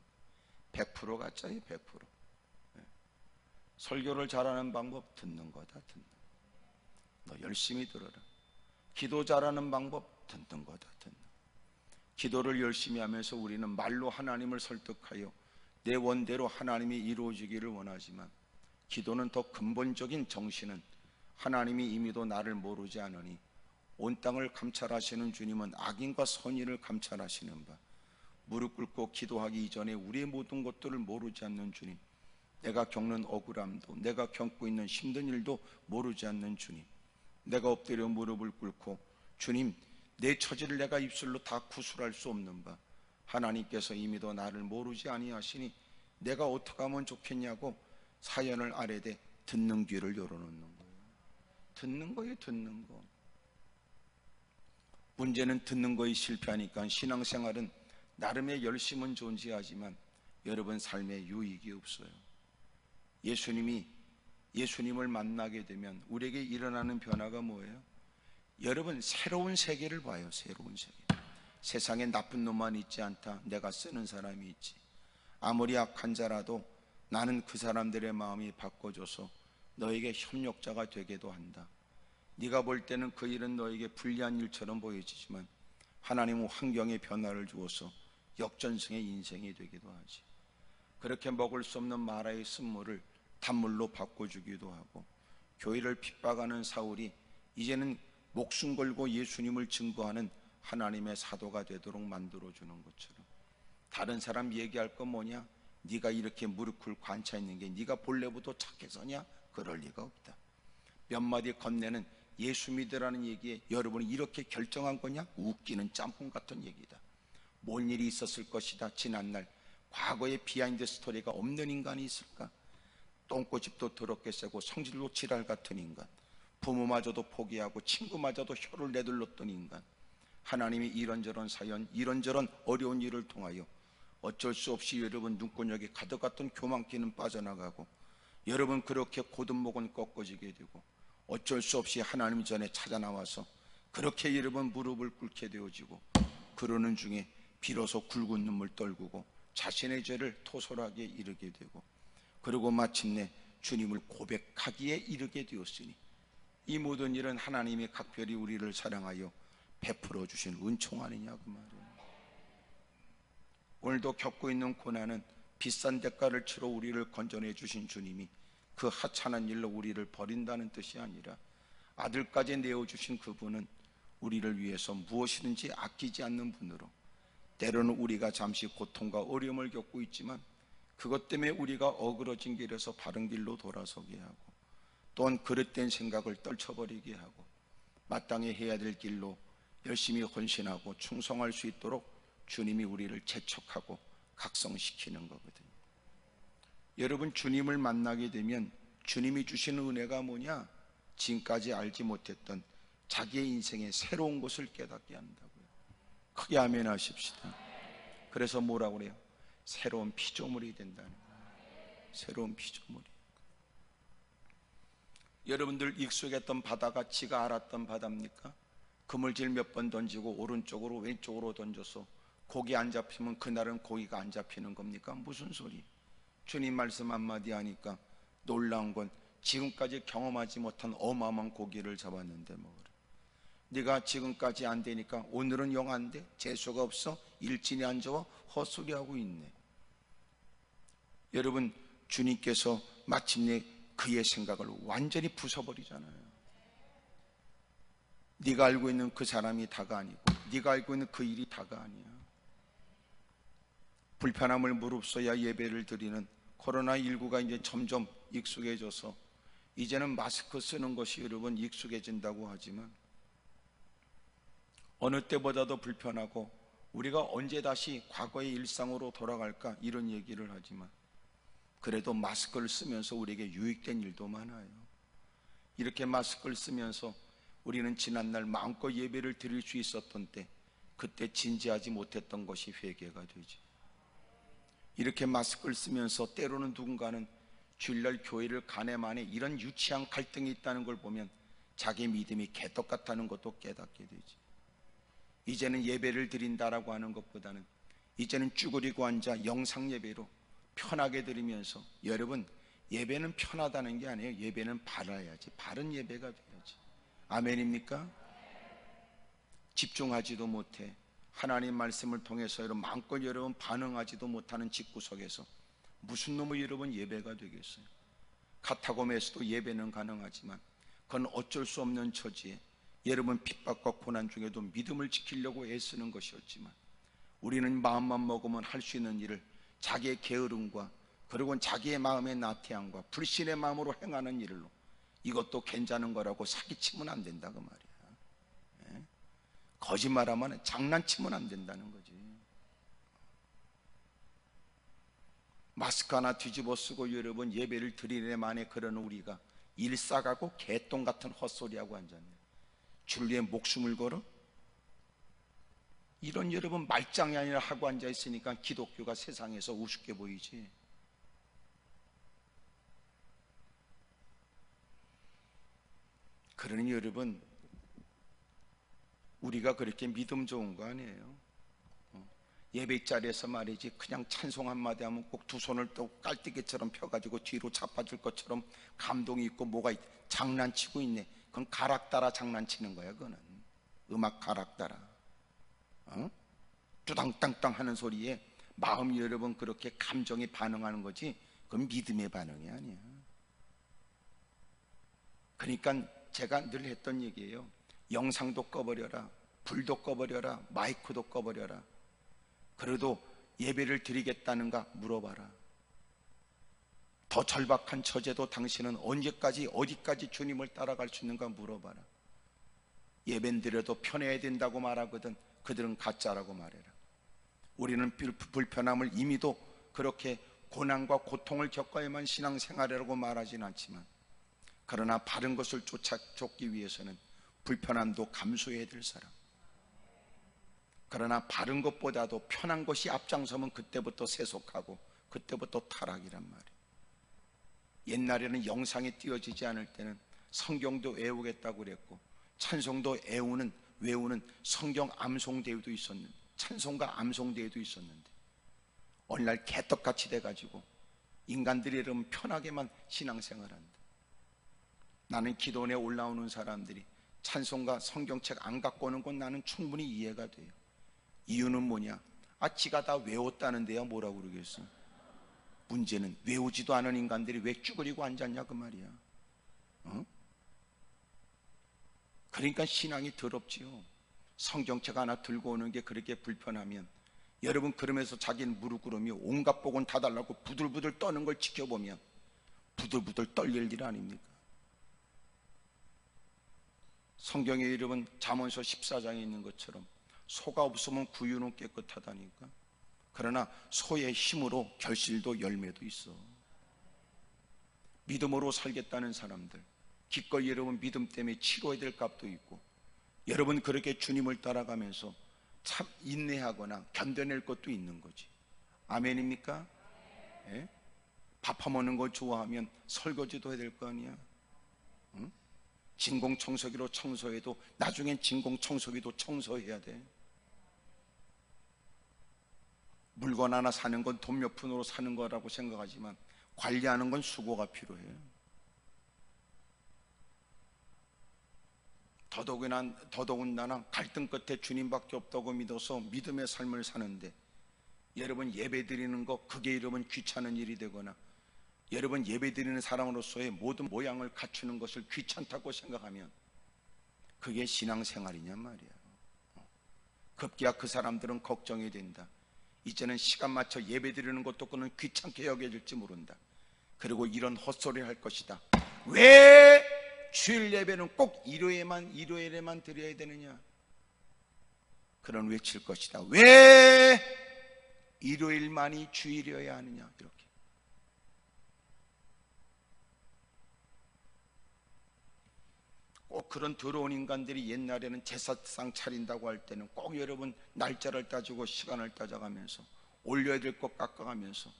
100% 가짜예요. 100%. 예. 설교를 잘하는 방법 듣는 거다. 듣는 거. 너 열심히 들어라. 기도 잘하는 방법 듣는 거다. 듣는 거. 기도를 열심히 하면서 우리는 말로 하나님을 설득하여 내 원대로 하나님이 이루어지기를 원하지만, 기도는 더 근본적인 정신은 하나님이 이미도 나를 모르지 않으니 온 땅을 감찰하시는 주님은 악인과 선인을 감찰하시는 바, 무릎 꿇고 기도하기 이전에 우리의 모든 것들을 모르지 않는 주님, 내가 겪는 억울함도 내가 겪고 있는 힘든 일도 모르지 않는 주님, 내가 엎드려 무릎을 꿇고 주님 내 처지를 내가 입술로 다 구술할 수 없는 바, 하나님께서 이미도 나를 모르지 아니하시니 내가 어떻게 하면 좋겠냐고 사연을 아래되 듣는 귀를 열어놓는 거예요. 듣는 거예요. 듣는 거. 문제는 듣는 거에 실패하니까 신앙생활은 나름의 열심은 존재하지만 여러분 삶에 유익이 없어요. 예수님을 만나게 되면 우리에게 일어나는 변화가 뭐예요? 여러분 새로운 세계를 봐요. 새로운 세계. 세상에 나쁜 놈만 있지 않다. 내가 쓰는 사람이 있지. 아무리 악한 자라도 나는 그 사람들의 마음이 바꿔줘서 너에게 협력자가 되게도 한다. 네가 볼 때는 그 일은 너에게 불리한 일처럼 보여지지만 하나님은 환경에 변화를 주어서 역전승의 인생이 되기도 하지. 그렇게 먹을 수 없는 마라의 쓴물을 단물로 바꿔주기도 하고, 교회를 핍박하는 사울이 이제는 목숨 걸고 예수님을 증거하는 하나님의 사도가 되도록 만들어주는 것처럼, 다른 사람 얘기할 건 뭐냐? 네가 이렇게 무릎 꿇고 앉아 있는 게 네가 본래부터 착해서냐? 그럴 리가 없다. 몇 마디 건네는 예수 믿으라는 얘기에 여러분이 이렇게 결정한 거냐? 웃기는 짬뽕 같은 얘기다. 뭔 일이 있었을 것이다. 지난날 과거의 비하인드 스토리가 없는 인간이 있을까? 똥꼬집도 더럽게 세고 성질도 지랄 같은 인간, 부모마저도 포기하고 친구마저도 혀를 내둘렀던 인간, 하나님이 이런저런 사연, 이런저런 어려운 일을 통하여 어쩔 수 없이 여러분 눈구녕에 가득했던 교만기는 빠져나가고, 여러분 그렇게 곧은 목은 꺾어지게 되고, 어쩔 수 없이 하나님 전에 찾아 나와서 그렇게 여러분 무릎을 꿇게 되어지고, 그러는 중에 비로소 굵은 눈물 떨구고 자신의 죄를 토설하게 이르게 되고, 그리고 마침내 주님을 고백하기에 이르게 되었으니, 이 모든 일은 하나님이 각별히 우리를 사랑하여 베풀어 주신 은총 아니냐 그 말이에요. 오늘도 겪고 있는 고난은 비싼 대가를 치러 우리를 건져내 주신 주님이 그 하찮은 일로 우리를 버린다는 뜻이 아니라, 아들까지 내어주신 그분은 우리를 위해서 무엇이든지 아끼지 않는 분으로, 때로는 우리가 잠시 고통과 어려움을 겪고 있지만 그것 때문에 우리가 어그러진 길에서 바른 길로 돌아서게 하고, 또한 그릇된 생각을 떨쳐버리게 하고 마땅히 해야 될 길로 열심히 헌신하고 충성할 수 있도록 주님이 우리를 재촉하고 각성시키는 거거든요. 여러분, 주님을 만나게 되면 주님이 주시는 은혜가 뭐냐? 지금까지 알지 못했던 자기의 인생의 새로운 것을 깨닫게 한다고요. 크게 아멘 하십시다. 그래서 뭐라고 그래요? 새로운 피조물이 된다는 거예요. 새로운 피조물이. 여러분들 익숙했던 바다가 지가 알았던 바다입니까? 그물질 몇 번 던지고 오른쪽으로 왼쪽으로 던져서 고기 안 잡히면 그날은 고기가 안 잡히는 겁니까? 무슨 소리? 주님 말씀 한마디 하니까 놀라운 건 지금까지 경험하지 못한 어마어마한 고기를 잡았는데 뭐 그래. 네가 지금까지 안 되니까 오늘은 영 안 돼? 재수가 없어? 일진이 안 좋아? 헛소리하고 있네. 여러분, 주님께서 마침내 그의 생각을 완전히 부숴버리잖아요. 네가 알고 있는 그 사람이 다가 아니고, 네가 알고 있는 그 일이 다가 아니야. 불편함을 무릅써야 예배를 드리는 코로나19가 이제 점점 익숙해져서 이제는 마스크 쓰는 것이 여러분 익숙해진다고 하지만, 어느 때보다도 불편하고 우리가 언제 다시 과거의 일상으로 돌아갈까 이런 얘기를 하지만, 그래도 마스크를 쓰면서 우리에게 유익된 일도 많아요. 이렇게 마스크를 쓰면서 우리는 지난날 마음껏 예배를 드릴 수 있었던 때, 그때 진지하지 못했던 것이 회개가 되지. 이렇게 마스크를 쓰면서 때로는 누군가는 주일날 교회를 가네마네 이런 유치한 갈등이 있다는 걸 보면 자기 믿음이 개떡 같다는 것도 깨닫게 되지. 이제는 예배를 드린다라고 하는 것보다는 이제는 쭈그리고 앉아 영상 예배로 편하게 드리면서, 여러분, 예배는 편하다는 게 아니에요. 예배는 바라야지. 바른 예배가 돼야지. 아멘입니까? 집중하지도 못해 하나님 말씀을 통해서 여러분 마음껏 여러분 반응하지도 못하는 집구석에서 무슨 놈의 여러분 예배가 되겠어요? 카타콤에서도 예배는 가능하지만 그건 어쩔 수 없는 처지에 여러분 핍박과 고난 중에도 믿음을 지키려고 애쓰는 것이었지만, 우리는 마음만 먹으면 할 수 있는 일을 자기의 게으름과 그리고 자기의 마음의 나태함과 불신의 마음으로 행하는 일로 이것도 괜찮은 거라고 사기치면 안 된다 그 말이야. 예? 거짓말하면 장난치면 안 된다는 거지. 마스크 하나 뒤집어 쓰고 여러분 예배를 드리네 만에 그러는 우리가 일싸가고 개똥 같은 헛소리하고 앉았네. 줄 위에 목숨을 걸어? 이런 여러분 말짱이 아니라 하고 앉아 있으니까 기독교가 세상에서 우습게 보이지. 그러니 여러분, 우리가 그렇게 믿음 좋은 거 아니에요. 예배 자리에서 말이지 그냥 찬송 한마디 하면 꼭 두 손을 또 깔때기처럼 펴가지고 뒤로 자빠질 것처럼 감동이 있고 뭐가 장난치고 있네. 그건 가락 따라 장난치는 거야. 그거는 음악 가락 따라 뚜당땅땅 하는 소리에 마음이 여러분 그렇게 감정이 반응하는 거지, 그건 믿음의 반응이 아니야. 그러니까 제가 늘 했던 얘기예요. 영상도 꺼버려라, 불도 꺼버려라, 마이크도 꺼버려라. 그래도 예배를 드리겠다는가 물어봐라. 더 절박한 처제도 당신은 언제까지 어디까지 주님을 따라갈 수 있는가 물어봐라. 예배는 드려도 편해야 된다고 말하거든 그들은 가짜라고 말해라. 우리는 불편함을 이미도 그렇게 고난과 고통을 겪어야만 신앙생활이라고 말하진 않지만, 그러나 바른 것을 쫓기 위해서는 불편함도 감수해야 될 사람, 그러나 바른 것보다도 편한 것이 앞장서면 그때부터 세속하고 그때부터 타락이란 말이에요. 옛날에는 영상이 띄어지지 않을 때는 성경도 외우겠다고 그랬고 찬송도 외우는 성경 암송대회도 있었는데, 찬송가 암송대회도 있었는데, 어느 날 개떡같이 돼가지고 인간들이 이러면 편하게만 신앙생활한다. 나는 기도원에 올라오는 사람들이 찬송가 성경책 안 갖고 오는 건 나는 충분히 이해가 돼요. 이유는 뭐냐? 지가 다 외웠다는데야 뭐라고 그러겠어. 문제는 외우지도 않은 인간들이 왜 쭈그리고 앉았냐 그 말이야. 그러니까 신앙이 더럽지요. 성경책 하나 들고 오는 게 그렇게 불편하면, 여러분 그러면서 자기는 무릎 꿇으며 온갖 복은 다 달라고 부들부들 떠는 걸 지켜보면 부들부들 떨릴 일 아닙니까? 성경에 여러분 잠언서 14장에 있는 것처럼 소가 없으면 구유는 깨끗하다니까. 그러나 소의 힘으로 결실도 열매도 있어. 믿음으로 살겠다는 사람들, 기꺼이 여러분 믿음 때문에 치러야 될 값도 있고, 여러분 그렇게 주님을 따라가면서 참 인내하거나 견뎌낼 것도 있는 거지. 아멘입니까? 예? 밥 퍼먹는 거 좋아하면 설거지도 해야 될 거 아니야. 응? 진공청소기로 청소해도 나중엔 진공청소기도 청소해야 돼. 물건 하나 사는 건 돈 몇 푼으로 사는 거라고 생각하지만 관리하는 건 수고가 필요해. 더더군다나 갈등 끝에 주님밖에 없다고 믿어서 믿음의 삶을 사는데, 여러분 예배 드리는 거 그게 여러분 귀찮은 일이 되거나, 여러분 예배 드리는 사람으로서의 모든 모양을 갖추는 것을 귀찮다고 생각하면 그게 신앙생활이냔 말이야. 급기야 그 사람들은 걱정이 된다. 이제는 시간 맞춰 예배 드리는 것도 그는 귀찮게 여겨질지 모른다. 그리고 이런 헛소리를 할 것이다. 왜 주일 예배는 꼭 일요일에만 드려야 되느냐? 그런 외칠 것이다. 왜 일요일만이 주일이어야 하느냐? 이렇게. 꼭 그런 더러운 인간들이 옛날에는 제사상 차린다고 할 때는 꼭 여러분 날짜를 따지고 시간을 따져가면서 올려야 될 것 깎아가면서,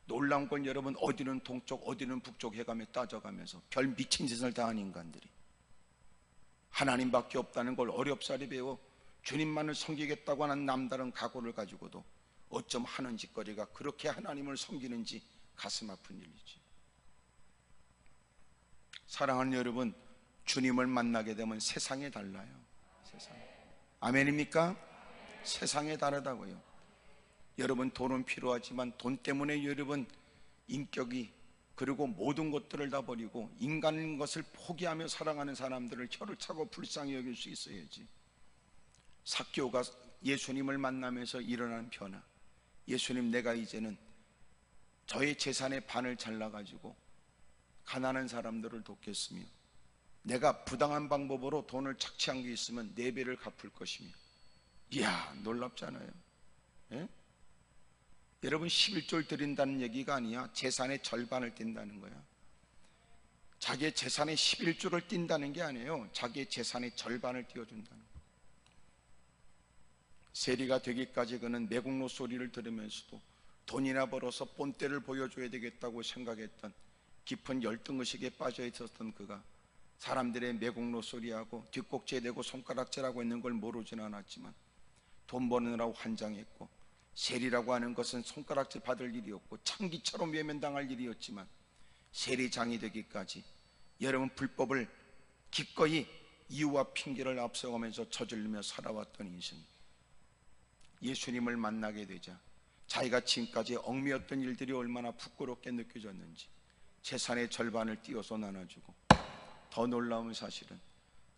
놀라운 건 여러분 어디는 동쪽 어디는 북쪽 해가며 따져가면서 별 미친 짓을 다 한 인간들이 하나님밖에 없다는 걸 어렵사리 배워 주님만을 섬기겠다고 하는 남다른 각오를 가지고도 어쩜 하는 짓거리가 그렇게 하나님을 섬기는지 가슴 아픈 일이지. 사랑하는 여러분, 주님을 만나게 되면 세상에 달라요. 세상. 아멘입니까? 세상에 다르다고요. 여러분 돈은 필요하지만 돈 때문에 여러분 인격이, 그리고 모든 것들을 다 버리고 인간인 것을 포기하며 살아가는 사람들을 혀를 차고 불쌍히 여길 수 있어야지. 삭개오가 예수님을 만나면서 일어난 변화, 예수님 내가 이제는 저의 재산의 반을 잘라가지고 가난한 사람들을 돕겠으며, 내가 부당한 방법으로 돈을 착취한 게 있으면 4배를 갚을 것이며. 이야, 놀랍잖아요. 예? 여러분 11조를 드린다는 얘기가 아니야. 재산의 절반을 띈다는 거야. 자기의 재산의 11조를 띈다는 게 아니에요. 자기의 재산의 절반을 띄워준다는 거야. 세리가 되기까지 그는 매국노 소리를 들으면서도 돈이나 벌어서 본때를 보여줘야 되겠다고 생각했던 깊은 열등의식에 빠져 있었던 그가 사람들의 매국노 소리하고 뒷꼭지에 대고 손가락질하고 있는 걸 모르진 않았지만 돈 버느라고 환장했고, 세리라고 하는 것은 손가락질 받을 일이었고 창기처럼 외면당할 일이었지만, 세리장이 되기까지 여러분 불법을 기꺼이 이유와 핑계를 앞서가면서 저지르며 살아왔던 인생, 예수님을 만나게 되자 자기가 지금까지 얽매였던 일들이 얼마나 부끄럽게 느껴졌는지 재산의 절반을 띄어서 나눠주고, 더 놀라운 사실은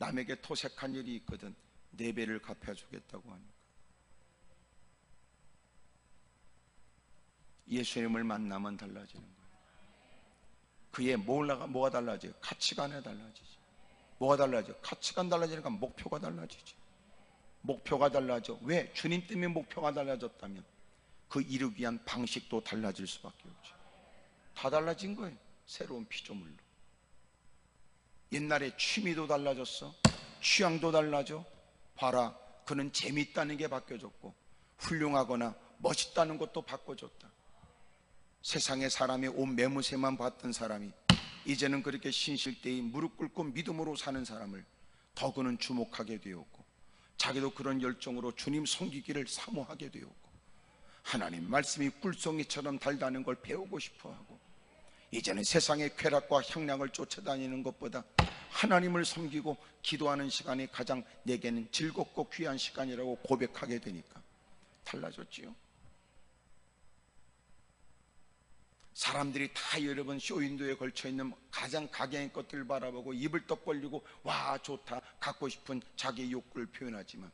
남에게 토색한 일이 있거든 4배를 갚아주겠다고 하니까. 예수님을 만나면 달라지는 거예요. 그의 뭐가 달라져요? 가치관에 달라지지. 뭐가 달라져? 가치관 달라지니까 목표가 달라지지. 목표가 달라져. 왜? 주님 때문에 목표가 달라졌다면 그 이루기 위한 방식도 달라질 수밖에 없죠. 다 달라진 거예요. 새로운 피조물로. 옛날에 취미도 달라졌어. 취향도 달라져. 봐라, 그는 재밌다는 게 바뀌어졌고 훌륭하거나 멋있다는 것도 바꿔줬다. 세상의 사람의 옷 매무새만 봤던 사람이 이제는 그렇게 신실대의 무릎 꿇고 믿음으로 사는 사람을 더 그는 주목하게 되었고, 자기도 그런 열정으로 주님 섬기기를 사모하게 되었고, 하나님 말씀이 꿀송이처럼 달다는 걸 배우고 싶어하고, 이제는 세상의 쾌락과 향락을 쫓아다니는 것보다 하나님을 섬기고 기도하는 시간이 가장 내게는 즐겁고 귀한 시간이라고 고백하게 되니까 달라졌지요. 사람들이 다 여러분 쇼윈도에 걸쳐있는 가장 각양의 것들을 바라보고 입을 떡 벌리고 와 좋다 갖고 싶은 자기의 욕구를 표현하지만,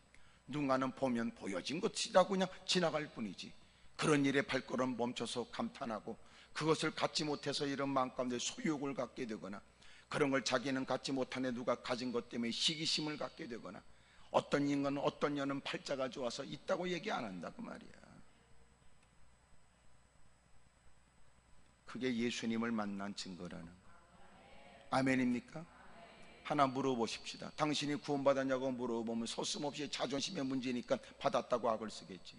누군가는 보면 보여진 것이라고 그냥 지나갈 뿐이지 그런 일에 발걸음 멈춰서 감탄하고 그것을 갖지 못해서 이런 마음 가운데 소유욕을 갖게 되거나, 그런 걸 자기는 갖지 못하네 누가 가진 것 때문에 시기심을 갖게 되거나, 어떤 인간은 어떤 년은 팔자가 좋아서 있다고 얘기 안 한다고 말이야. 그게 예수님을 만난 증거라는 거예요. 아멘입니까? 하나 물어보십시다. 당신이 구원받았냐고 물어보면 서슴없이 자존심의 문제니까 받았다고 악을 쓰겠지.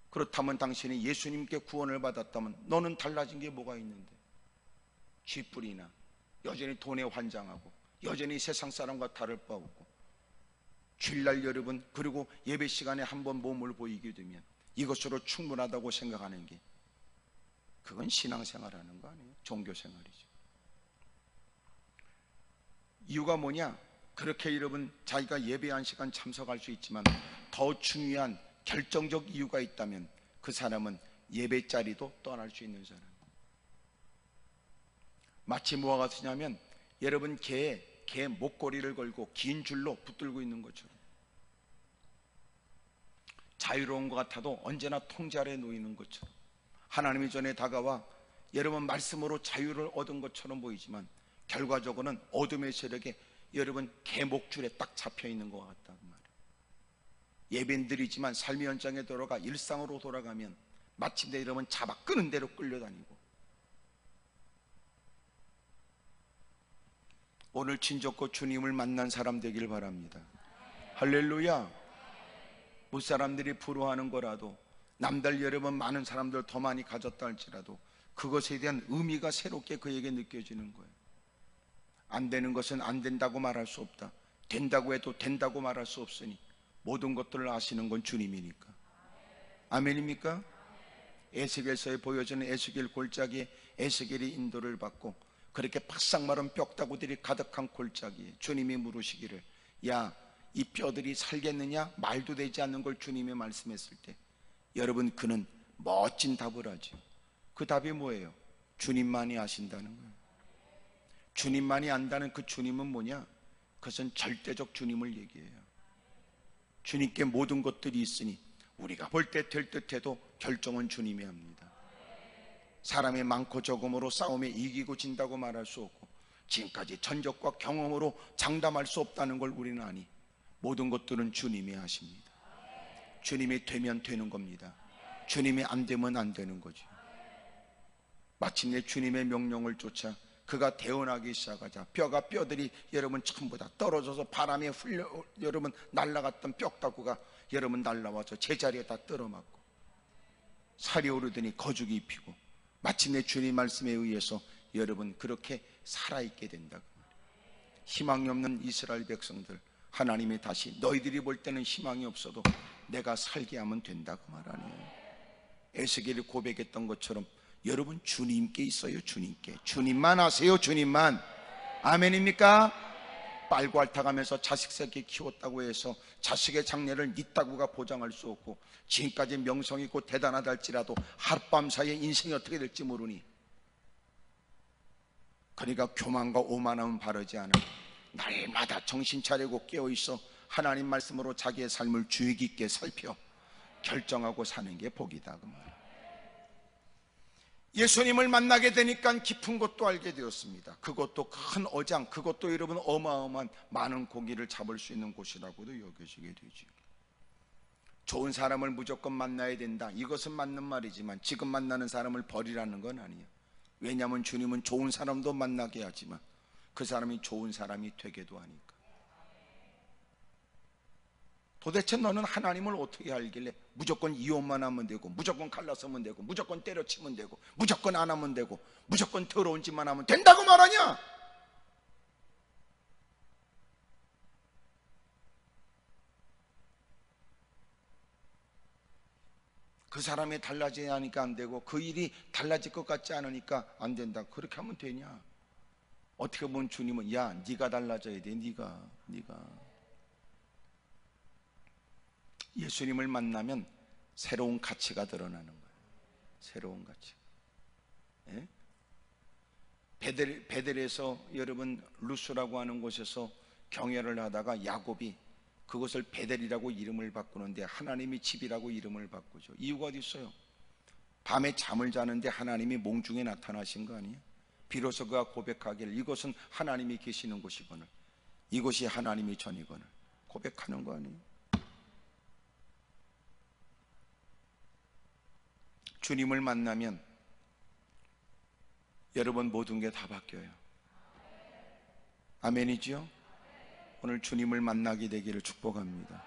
그렇다면 당신이 예수님께 구원을 받았다면 너는 달라진 게 뭐가 있는데? 쥐뿔이나 여전히 돈에 환장하고 여전히 세상 사람과 다를 바 없고, 주일날 여러분 그리고 예배 시간에 한번 몸을 보이게 되면 이것으로 충분하다고 생각하는 게, 그건 신앙생활하는 거 아니에요? 종교생활이죠. 이유가 뭐냐? 그렇게 여러분 자기가 예배한 시간 참석할 수 있지만 더 중요한 결정적 이유가 있다면 그 사람은 예배 자리도 떠날 수 있는 사람. 마치 뭐와 같으냐면 여러분 개 목걸이를 걸고 긴 줄로 붙들고 있는 것처럼, 자유로운 것 같아도 언제나 통제 아래 놓이는 것처럼, 하나님이 전에 다가와 여러분 말씀으로 자유를 얻은 것처럼 보이지만 결과적으로는 어둠의 세력에 여러분 개목줄에 딱 잡혀 있는 것 같다는 말이에요. 예배는 드리지만 삶의 현장에 들어가 일상으로 돌아가면 마침내 여러분 잡아 끄는 대로 끌려다니고, 오늘 진정코 주님을 만난 사람 되길 바랍니다. 할렐루야. 무사람들이 부러워하는 거라도, 남들 여러분 많은 사람들 더 많이 가졌다 할지라도 그것에 대한 의미가 새롭게 그에게 느껴지는 거예요. 안 되는 것은 안 된다고 말할 수 없다. 된다고 해도 된다고 말할 수 없으니 모든 것들을 아시는 건 주님이니까. 아멘입니까? 에스겔서에 보여지는 에스겔 골짜기에 에스겔이 인도를 받고 그렇게 바싹 마른 뼈다구들이 가득한 골짜기에 주님이 물으시기를, 야, 이 뼈들이 살겠느냐? 말도 되지 않는 걸 주님이 말씀했을 때 여러분 그는 멋진 답을 하죠. 그 답이 뭐예요? 주님만이 아신다는 거예요. 주님만이 안다는 그 주님은 뭐냐? 그것은 절대적 주님을 얘기해요. 주님께 모든 것들이 있으니 우리가 볼 때 될 듯해도 결정은 주님이 합니다. 사람이 많고 적음으로 싸움에 이기고 진다고 말할 수 없고, 지금까지 전적과 경험으로 장담할 수 없다는 걸 우리는 아니, 모든 것들은 주님이 하십니다. 주님이 되면 되는 겁니다. 주님이 안 되면 안 되는 거죠. 마침내 주님의 명령을 쫓아 그가 태어나기 시작하자 뼈들이 여러분 전부 다 떨어져서 바람에 여러분 날아갔던 뼈다구가 여러분 날아와서 제자리에 다 떨어맞고 살이 오르더니 거죽이 입히고, 마침내 주님 말씀에 의해서 여러분 그렇게 살아있게 된다고 말이에요. 희망이 없는 이스라엘 백성들, 하나님이 다시 너희들이 볼 때는 희망이 없어도 내가 살게 하면 된다고 말하네요. 에스겔이 고백했던 것처럼 여러분 주님께 있어요. 주님께. 주님만 아세요. 주님만. 아멘입니까? 빨고 앓다가면서 자식 새끼 키웠다고 해서 자식의 장래를 네 따구가 보장할 수 없고, 지금까지 명성이 있고 대단하다 할지라도 하룻밤 사이에 인생이 어떻게 될지 모르니, 그러니까 교만과 오만함은 바르지 않아 날마다 정신 차리고 깨어있어 하나님 말씀으로 자기의 삶을 주의 깊게 살펴 결정하고 사는 게 복이다 그 말이에요. 예수님을 만나게 되니까 깊은 것도 알게 되었습니다. 그것도 큰 어장, 그것도 여러분 어마어마한 많은 고기를 잡을 수 있는 곳이라고도 여겨지게 되죠. 좋은 사람을 무조건 만나야 된다, 이것은 맞는 말이지만 지금 만나는 사람을 버리라는 건 아니에요. 왜냐하면 주님은 좋은 사람도 만나게 하지만 그 사람이 좋은 사람이 되게도 하니까. 도대체 너는 하나님을 어떻게 알길래 무조건 이혼만 하면 되고, 무조건 갈라서면 되고, 무조건 때려치면 되고, 무조건 안 하면 되고, 무조건 더러운 짓만 하면 된다고 말하냐? 그 사람이 달라져야 하니까 안 되고, 그 일이 달라질 것 같지 않으니까 안 된다, 그렇게 하면 되냐? 어떻게 보면 주님은 야, 네가 달라져야 돼. 네가 예수님을 만나면 새로운 가치가 드러나는 거예요. 새로운 가치. 예? 베델에서 여러분 루스라고 하는 곳에서 경배를 하다가 야곱이 그것을 베델이라고 이름을 바꾸는데 하나님의 집이라고 이름을 바꾸죠. 이유가 어디 있어요? 밤에 잠을 자는데 하나님이 몽중에 나타나신 거 아니에요? 비로소 그가 고백하기를 이곳은 하나님이 계시는 곳이거늘, 이곳이 하나님의 전이거늘 고백하는 거 아니에요? 주님을 만나면 여러분 모든 게 다 바뀌어요. 아멘이지요? 오늘 주님을 만나게 되기를 축복합니다.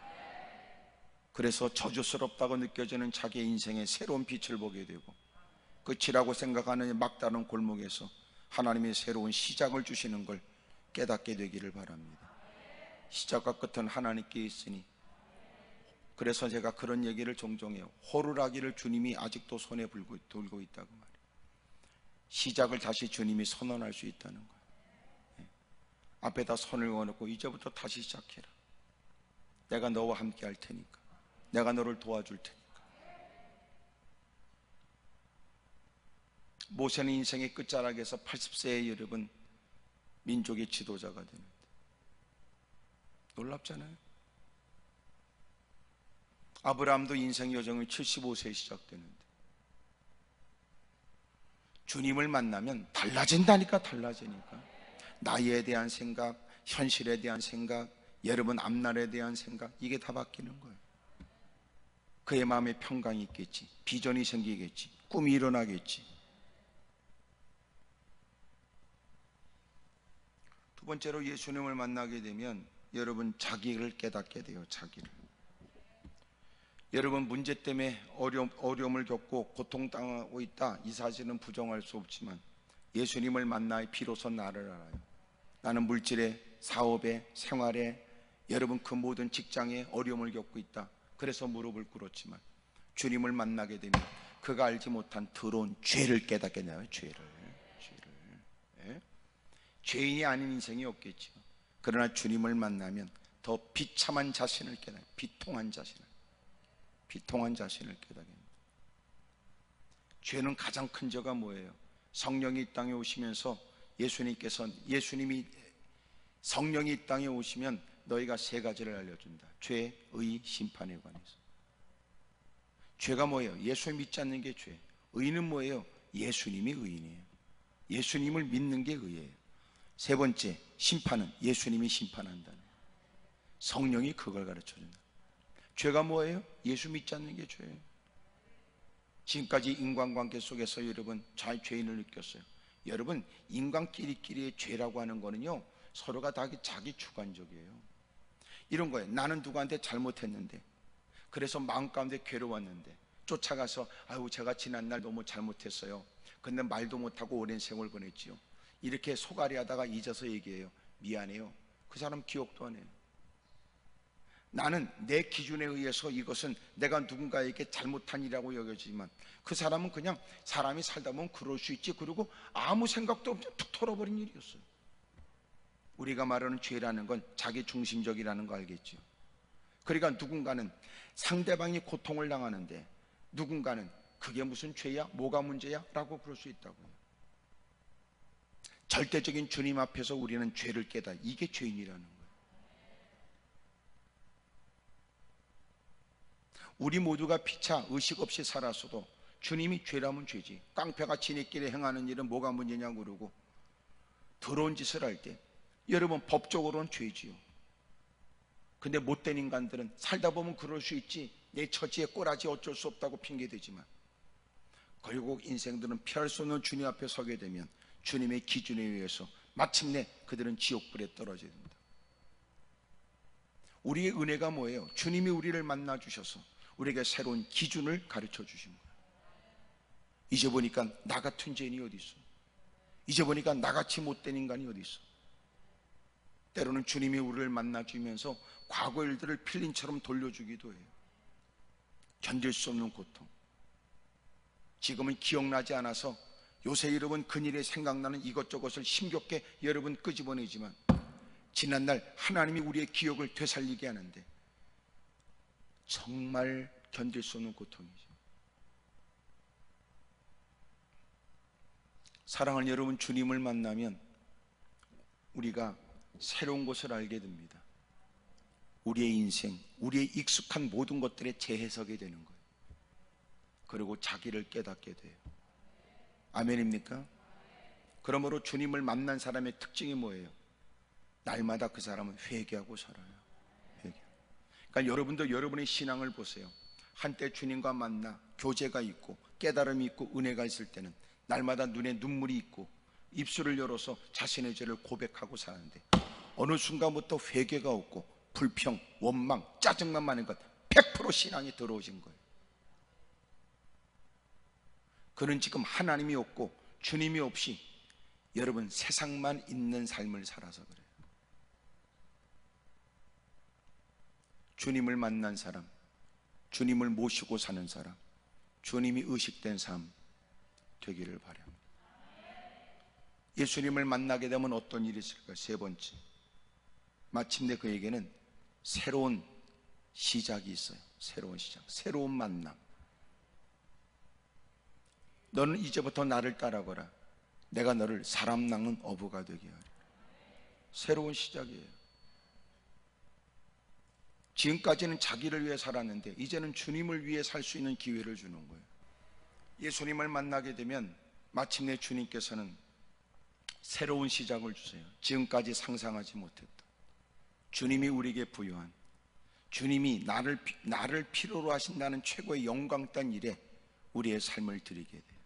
그래서 저주스럽다고 느껴지는 자기의 인생에 새로운 빛을 보게 되고, 끝이라고 생각하는 막다른 골목에서 하나님의 새로운 시작을 주시는 걸 깨닫게 되기를 바랍니다. 시작과 끝은 하나님께 있으니, 그래서 제가 그런 얘기를 종종 해요. 호루라기를 주님이 아직도 손에 들고 있다고 말이에요. 시작을 다시 주님이 선언할 수 있다는 거예요. 앞에다 손을 얹고 이제부터 다시 시작해라. 내가 너와 함께 할 테니까, 내가 너를 도와줄 테니까. 모세는 인생의 끝자락에서 80세의 여러분 민족의 지도자가 되는데 놀랍잖아요. 아브라함도 인생 여정이 75세에 시작되는데 주님을 만나면 달라진다니까. 달라지니까 나이에 대한 생각, 현실에 대한 생각, 여러분 앞날에 대한 생각, 이게 다 바뀌는 거예요. 그의 마음에 평강이 있겠지, 비전이 생기겠지, 꿈이 일어나겠지. 두 번째로 예수님을 만나게 되면 여러분 자기를 깨닫게 돼요. 자기를. 여러분 문제 때문에 어려움을 겪고 고통당하고 있다, 이 사실은 부정할 수 없지만 예수님을 만나 비로소 나를 알아요. 나는 물질에, 사업에, 생활에, 여러분 그 모든 직장에 어려움을 겪고 있다. 그래서 무릎을 꿇었지만 주님을 만나게 되면 그가 알지 못한 더러운 죄를 깨닫게 돼요. 죄를. 예? 죄인이 아닌 인생이 없겠죠. 그러나 주님을 만나면 더 비참한 자신을 깨닫게, 비통한 자신을 깨닫게 됩니다. 죄는 가장 큰 죄가 뭐예요? 성령이 이 땅에 오시면서 예수님이 성령이 이 땅에 오시면 너희가 세 가지를 알려준다. 죄, 의, 심판에 관해서. 죄가 뭐예요? 예수 믿지 않는 게 죄. 의는 뭐예요? 예수님이 의인이에요. 예수님을 믿는 게 의예요. 세 번째, 심판은 예수님이 심판한다는 거예요. 성령이 그걸 가르쳐준다. 죄가 뭐예요? 예수 믿지 않는 게 죄예요. 지금까지 인간관계 속에서 여러분 잘 죄인을 느꼈어요. 여러분 인간끼리의 죄라고 하는 거는요, 서로가 다 자기 주관적이에요. 이런 거예요. 나는 누구한테 잘못했는데, 그래서 마음 가운데 괴로웠는데 쫓아가서 아유 제가 지난날 너무 잘못했어요. 근데 말도 못하고 오랜 세월 보냈지요. 이렇게 소갈이 하다가 잊어서 얘기해요. 미안해요. 그 사람 기억도 안 해요. 나는 내 기준에 의해서 이것은 내가 누군가에게 잘못한 일이라고 여겨지지만 그 사람은 그냥 사람이 살다 보면 그럴 수 있지, 그리고 아무 생각도 없이 툭 털어버린 일이었어요. 우리가 말하는 죄라는 건 자기 중심적이라는 거 알겠죠? 그러니까 누군가는 상대방이 고통을 당하는데 누군가는 그게 무슨 죄야? 뭐가 문제야? 라고 그럴 수 있다고요. 절대적인 주님 앞에서 우리는 죄를 깨닫, 이게 죄인이라는 거예요. 우리 모두가 피차 의식 없이 살았어도 주님이 죄라면 죄지, 깡패가 지네끼리 행하는 일은 뭐가 문제냐고 그러고 더러운 짓을 할 때 여러분 법적으로는 죄지요. 근데 못된 인간들은 살다 보면 그럴 수 있지, 내 처지에 꼬라지 어쩔 수 없다고 핑계대지만 결국 인생들은 피할 수 없는 주님 앞에 서게 되면 주님의 기준에 의해서 마침내 그들은 지옥불에 떨어져야 됩니다. 우리의 은혜가 뭐예요? 주님이 우리를 만나 주셔서 우리에게 새로운 기준을 가르쳐 주신 거예요. 이제 보니까 나 같은 죄인이 어디 있어? 이제 보니까 나같이 못된 인간이 어디 있어? 때로는 주님이 우리를 만나주면서 과거 일들을 필린처럼 돌려주기도 해요. 견딜 수 없는 고통, 지금은 기억나지 않아서 요새 여러분 근일에 생각나는 이것저것을 힘겹게 여러분 끄집어내지만 지난날 하나님이 우리의 기억을 되살리게 하는데 정말 견딜 수 없는 고통이죠. 사랑하는 여러분, 주님을 만나면 우리가 새로운 것을 알게 됩니다. 우리의 인생, 우리의 익숙한 모든 것들에 재해석이 되는 거예요. 그리고 자기를 깨닫게 돼요. 아멘입니까? 그러므로 주님을 만난 사람의 특징이 뭐예요? 날마다 그 사람은 회개하고 살아요. 회개. 그러니까 여러분도 여러분의 신앙을 보세요. 한때 주님과 만나 교제가 있고 깨달음이 있고 은혜가 있을 때는 날마다 눈에 눈물이 있고 입술을 열어서 자신의 죄를 고백하고 사는데 어느 순간부터 회개가 없고 불평, 원망, 짜증만 많은 것 100% 신앙이 더러워진 거예요. 그는 지금 하나님이 없고 주님이 없이 여러분 세상만 있는 삶을 살아서 그래요. 주님을 만난 사람, 주님을 모시고 사는 사람, 주님이 의식된 삶 되기를 바랍니다. 예수님을 만나게 되면 어떤 일이 있을까? 세 번째, 마침내 그에게는 새로운 시작이 있어요. 새로운 시작, 새로운 만남. 너는 이제부터 나를 따라거라. 내가 너를 사람 낳는 어부가 되게 하리. 새로운 시작이에요. 지금까지는 자기를 위해 살았는데 이제는 주님을 위해 살 수 있는 기회를 주는 거예요. 예수님을 만나게 되면 마침내 주님께서는 새로운 시작을 주세요. 지금까지 상상하지 못했던 주님이 우리에게 부여한, 주님이 나를 필요로 하신다는 최고의 영광 딴 일에 우리의 삶을 드리게 돼요.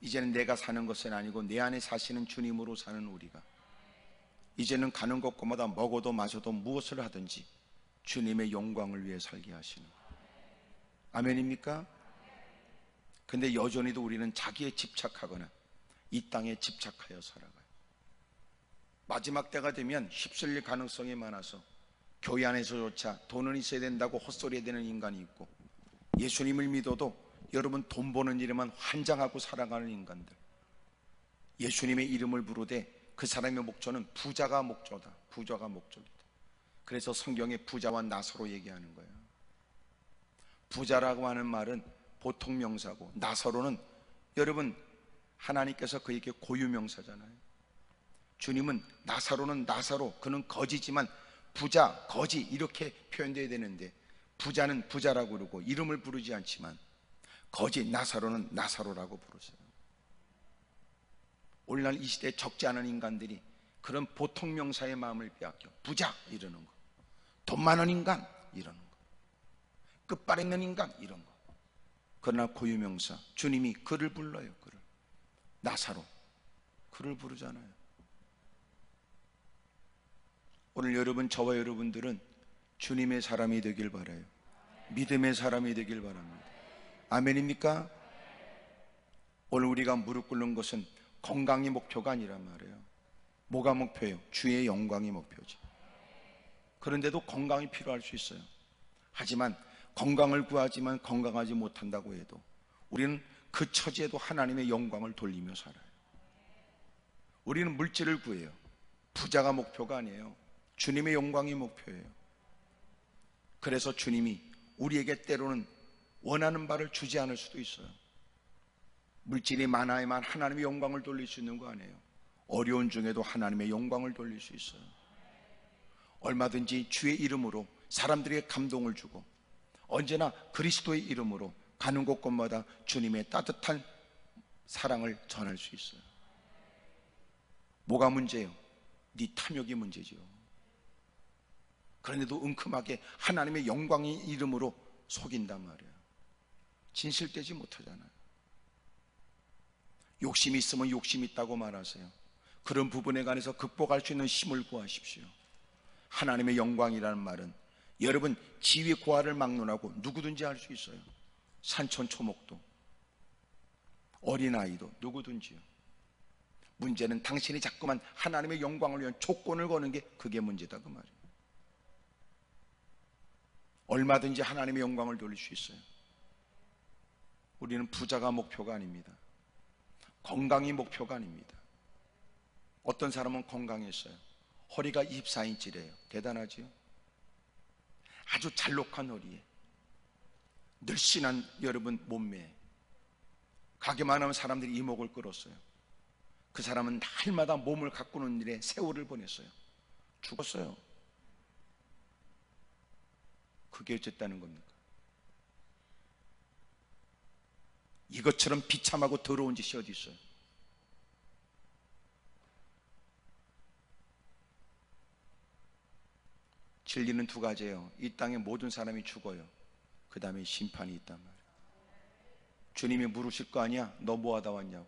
이제는 내가 사는 것은 아니고 내 안에 사시는 주님으로 사는 우리가 이제는 가는 곳마다 먹어도 마셔도 무엇을 하든지 주님의 영광을 위해 살게 하시는 거예요. 아멘입니까? 근데 여전히도 우리는 자기에 집착하거나 이 땅에 집착하여 살아가요. 마지막 때가 되면 휩쓸릴 가능성이 많아서 교회 안에서조차 돈은 있어야 된다고 헛소리 되는 인간이 있고, 예수님을 믿어도 여러분 돈 버는 일에만 환장하고 살아가는 인간들, 예수님의 이름을 부르되 그 사람의 목적은 부자가 목적이다. 부자가 목적이다. 그래서 성경에 부자와 나사로 얘기하는 거예요. 부자라고 하는 말은 보통 명사고 나사로는 여러분 하나님께서 그에게 고유명사잖아요. 주님은 나사로는 나사로, 그는 거지지만 부자, 거지 이렇게 표현되어야 되는데 부자는 부자라고 그러고 이름을 부르지 않지만 거지 나사로는 나사로라고 부르세요. 오늘날 이 시대에 적지 않은 인간들이 그런 보통 명사의 마음을 빼앗겨 부자 이러는 거, 돈 많은 인간 이러는 거, 끝발 있는 인간 이런 거. 그러나 고유명사 주님이 그를 불러요. 그를 나사로, 그를 부르잖아요. 오늘 여러분, 저와 여러분들은 주님의 사람이 되길 바라요. 믿음의 사람이 되길 바랍니다. 아멘입니까? 오늘 우리가 무릎 꿇는 것은 건강이 목표가 아니란 말이에요. 뭐가 목표예요? 주의 영광이 목표죠. 그런데도 건강이 필요할 수 있어요. 하지만 건강을 구하지만 건강하지 못한다고 해도 우리는 그 처지에도 하나님의 영광을 돌리며 살아요. 우리는 물질을 구해요. 부자가 목표가 아니에요. 주님의 영광이 목표예요. 그래서 주님이 우리에게 때로는 원하는 바를 주지 않을 수도 있어요. 물질이 많아야만 하나님의 영광을 돌릴 수 있는 거 아니에요. 어려운 중에도 하나님의 영광을 돌릴 수 있어요. 얼마든지 주의 이름으로 사람들에게 감동을 주고 언제나 그리스도의 이름으로 가는 곳곳마다 주님의 따뜻한 사랑을 전할 수 있어요. 뭐가 문제예요? 네 탐욕이 문제지요. 그런데도 은큼하게 하나님의 영광의 이름으로 속인단 말이에요. 진실되지 못하잖아요. 욕심이 있으면 욕심이 있다고 말하세요. 그런 부분에 관해서 극복할 수 있는 힘을 구하십시오. 하나님의 영광이라는 말은 여러분 지위 고하를 막론하고 누구든지 할 수 있어요. 산천초목도 어린아이도 누구든지요. 문제는 당신이 자꾸만 하나님의 영광을 위한 조건을 거는 게 그게 문제다 그 말이에요. 얼마든지 하나님의 영광을 돌릴 수 있어요. 우리는 부자가 목표가 아닙니다. 건강이 목표가 아닙니다. 어떤 사람은 건강했어요. 허리가 24인치래요. 대단하지요? 아주 잘록한 허리에 늘씬한 여러분 몸매에 가게만 하면 사람들이 이목을 끌었어요. 그 사람은 날마다 몸을 가꾸는 일에 세월을 보냈어요. 죽었어요. 그게 어쨌다는 겁니까? 이것처럼 비참하고 더러운 짓이 어디 있어요? 진리는 두 가지예요. 이 땅에 모든 사람이 죽어요. 그 다음에 심판이 있단 말이에요. 주님이 물으실 거 아니야? 너 뭐 하다 왔냐고.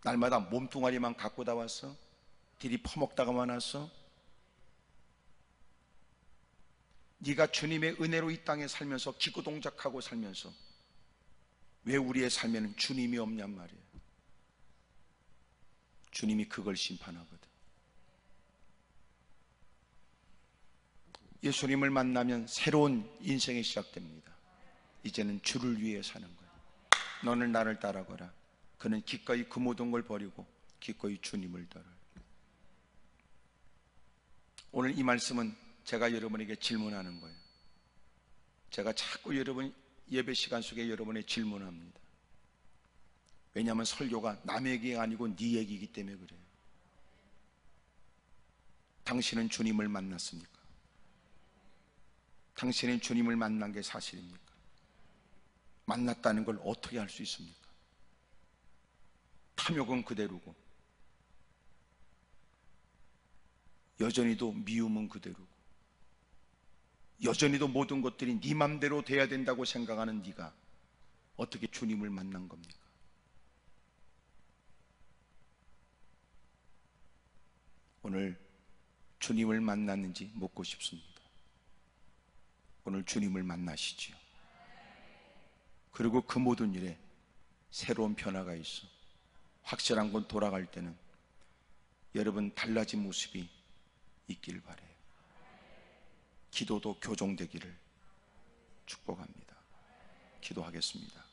날마다 몸뚱아리만 갖고 다 왔어? 들이 퍼먹다가만 왔어? 네가 주님의 은혜로 이 땅에 살면서 기고동작하고 살면서 왜 우리의 삶에는 주님이 없냔 말이에요. 주님이 그걸 심판하거든. 예수님을 만나면 새로운 인생이 시작됩니다. 이제는 주를 위해 사는 거예요. 너는 나를 따라가라. 그는 기꺼이 그 모든 걸 버리고 기꺼이 주님을 따라요. 오늘 이 말씀은 제가 여러분에게 질문하는 거예요. 제가 자꾸 여러분 예배 시간 속에 여러분의 질문합니다. 왜냐하면 설교가 남의 얘기가 아니고 네 얘기이기 때문에 그래요. 당신은 주님을 만났습니까? 당신은 주님을 만난 게 사실입니까? 만났다는 걸 어떻게 할 수 있습니까? 탐욕은 그대로고 여전히도 미움은 그대로고 여전히도 모든 것들이 네 맘대로 돼야 된다고 생각하는 네가 어떻게 주님을 만난 겁니까? 오늘 주님을 만났는지 묻고 싶습니다. 오늘 주님을 만나시지요. 그리고 그 모든 일에 새로운 변화가 있어. 확실한 건 돌아갈 때는 여러분 달라진 모습이 있길 바래요. 기도도 교정되기를 축복합니다. 기도하겠습니다.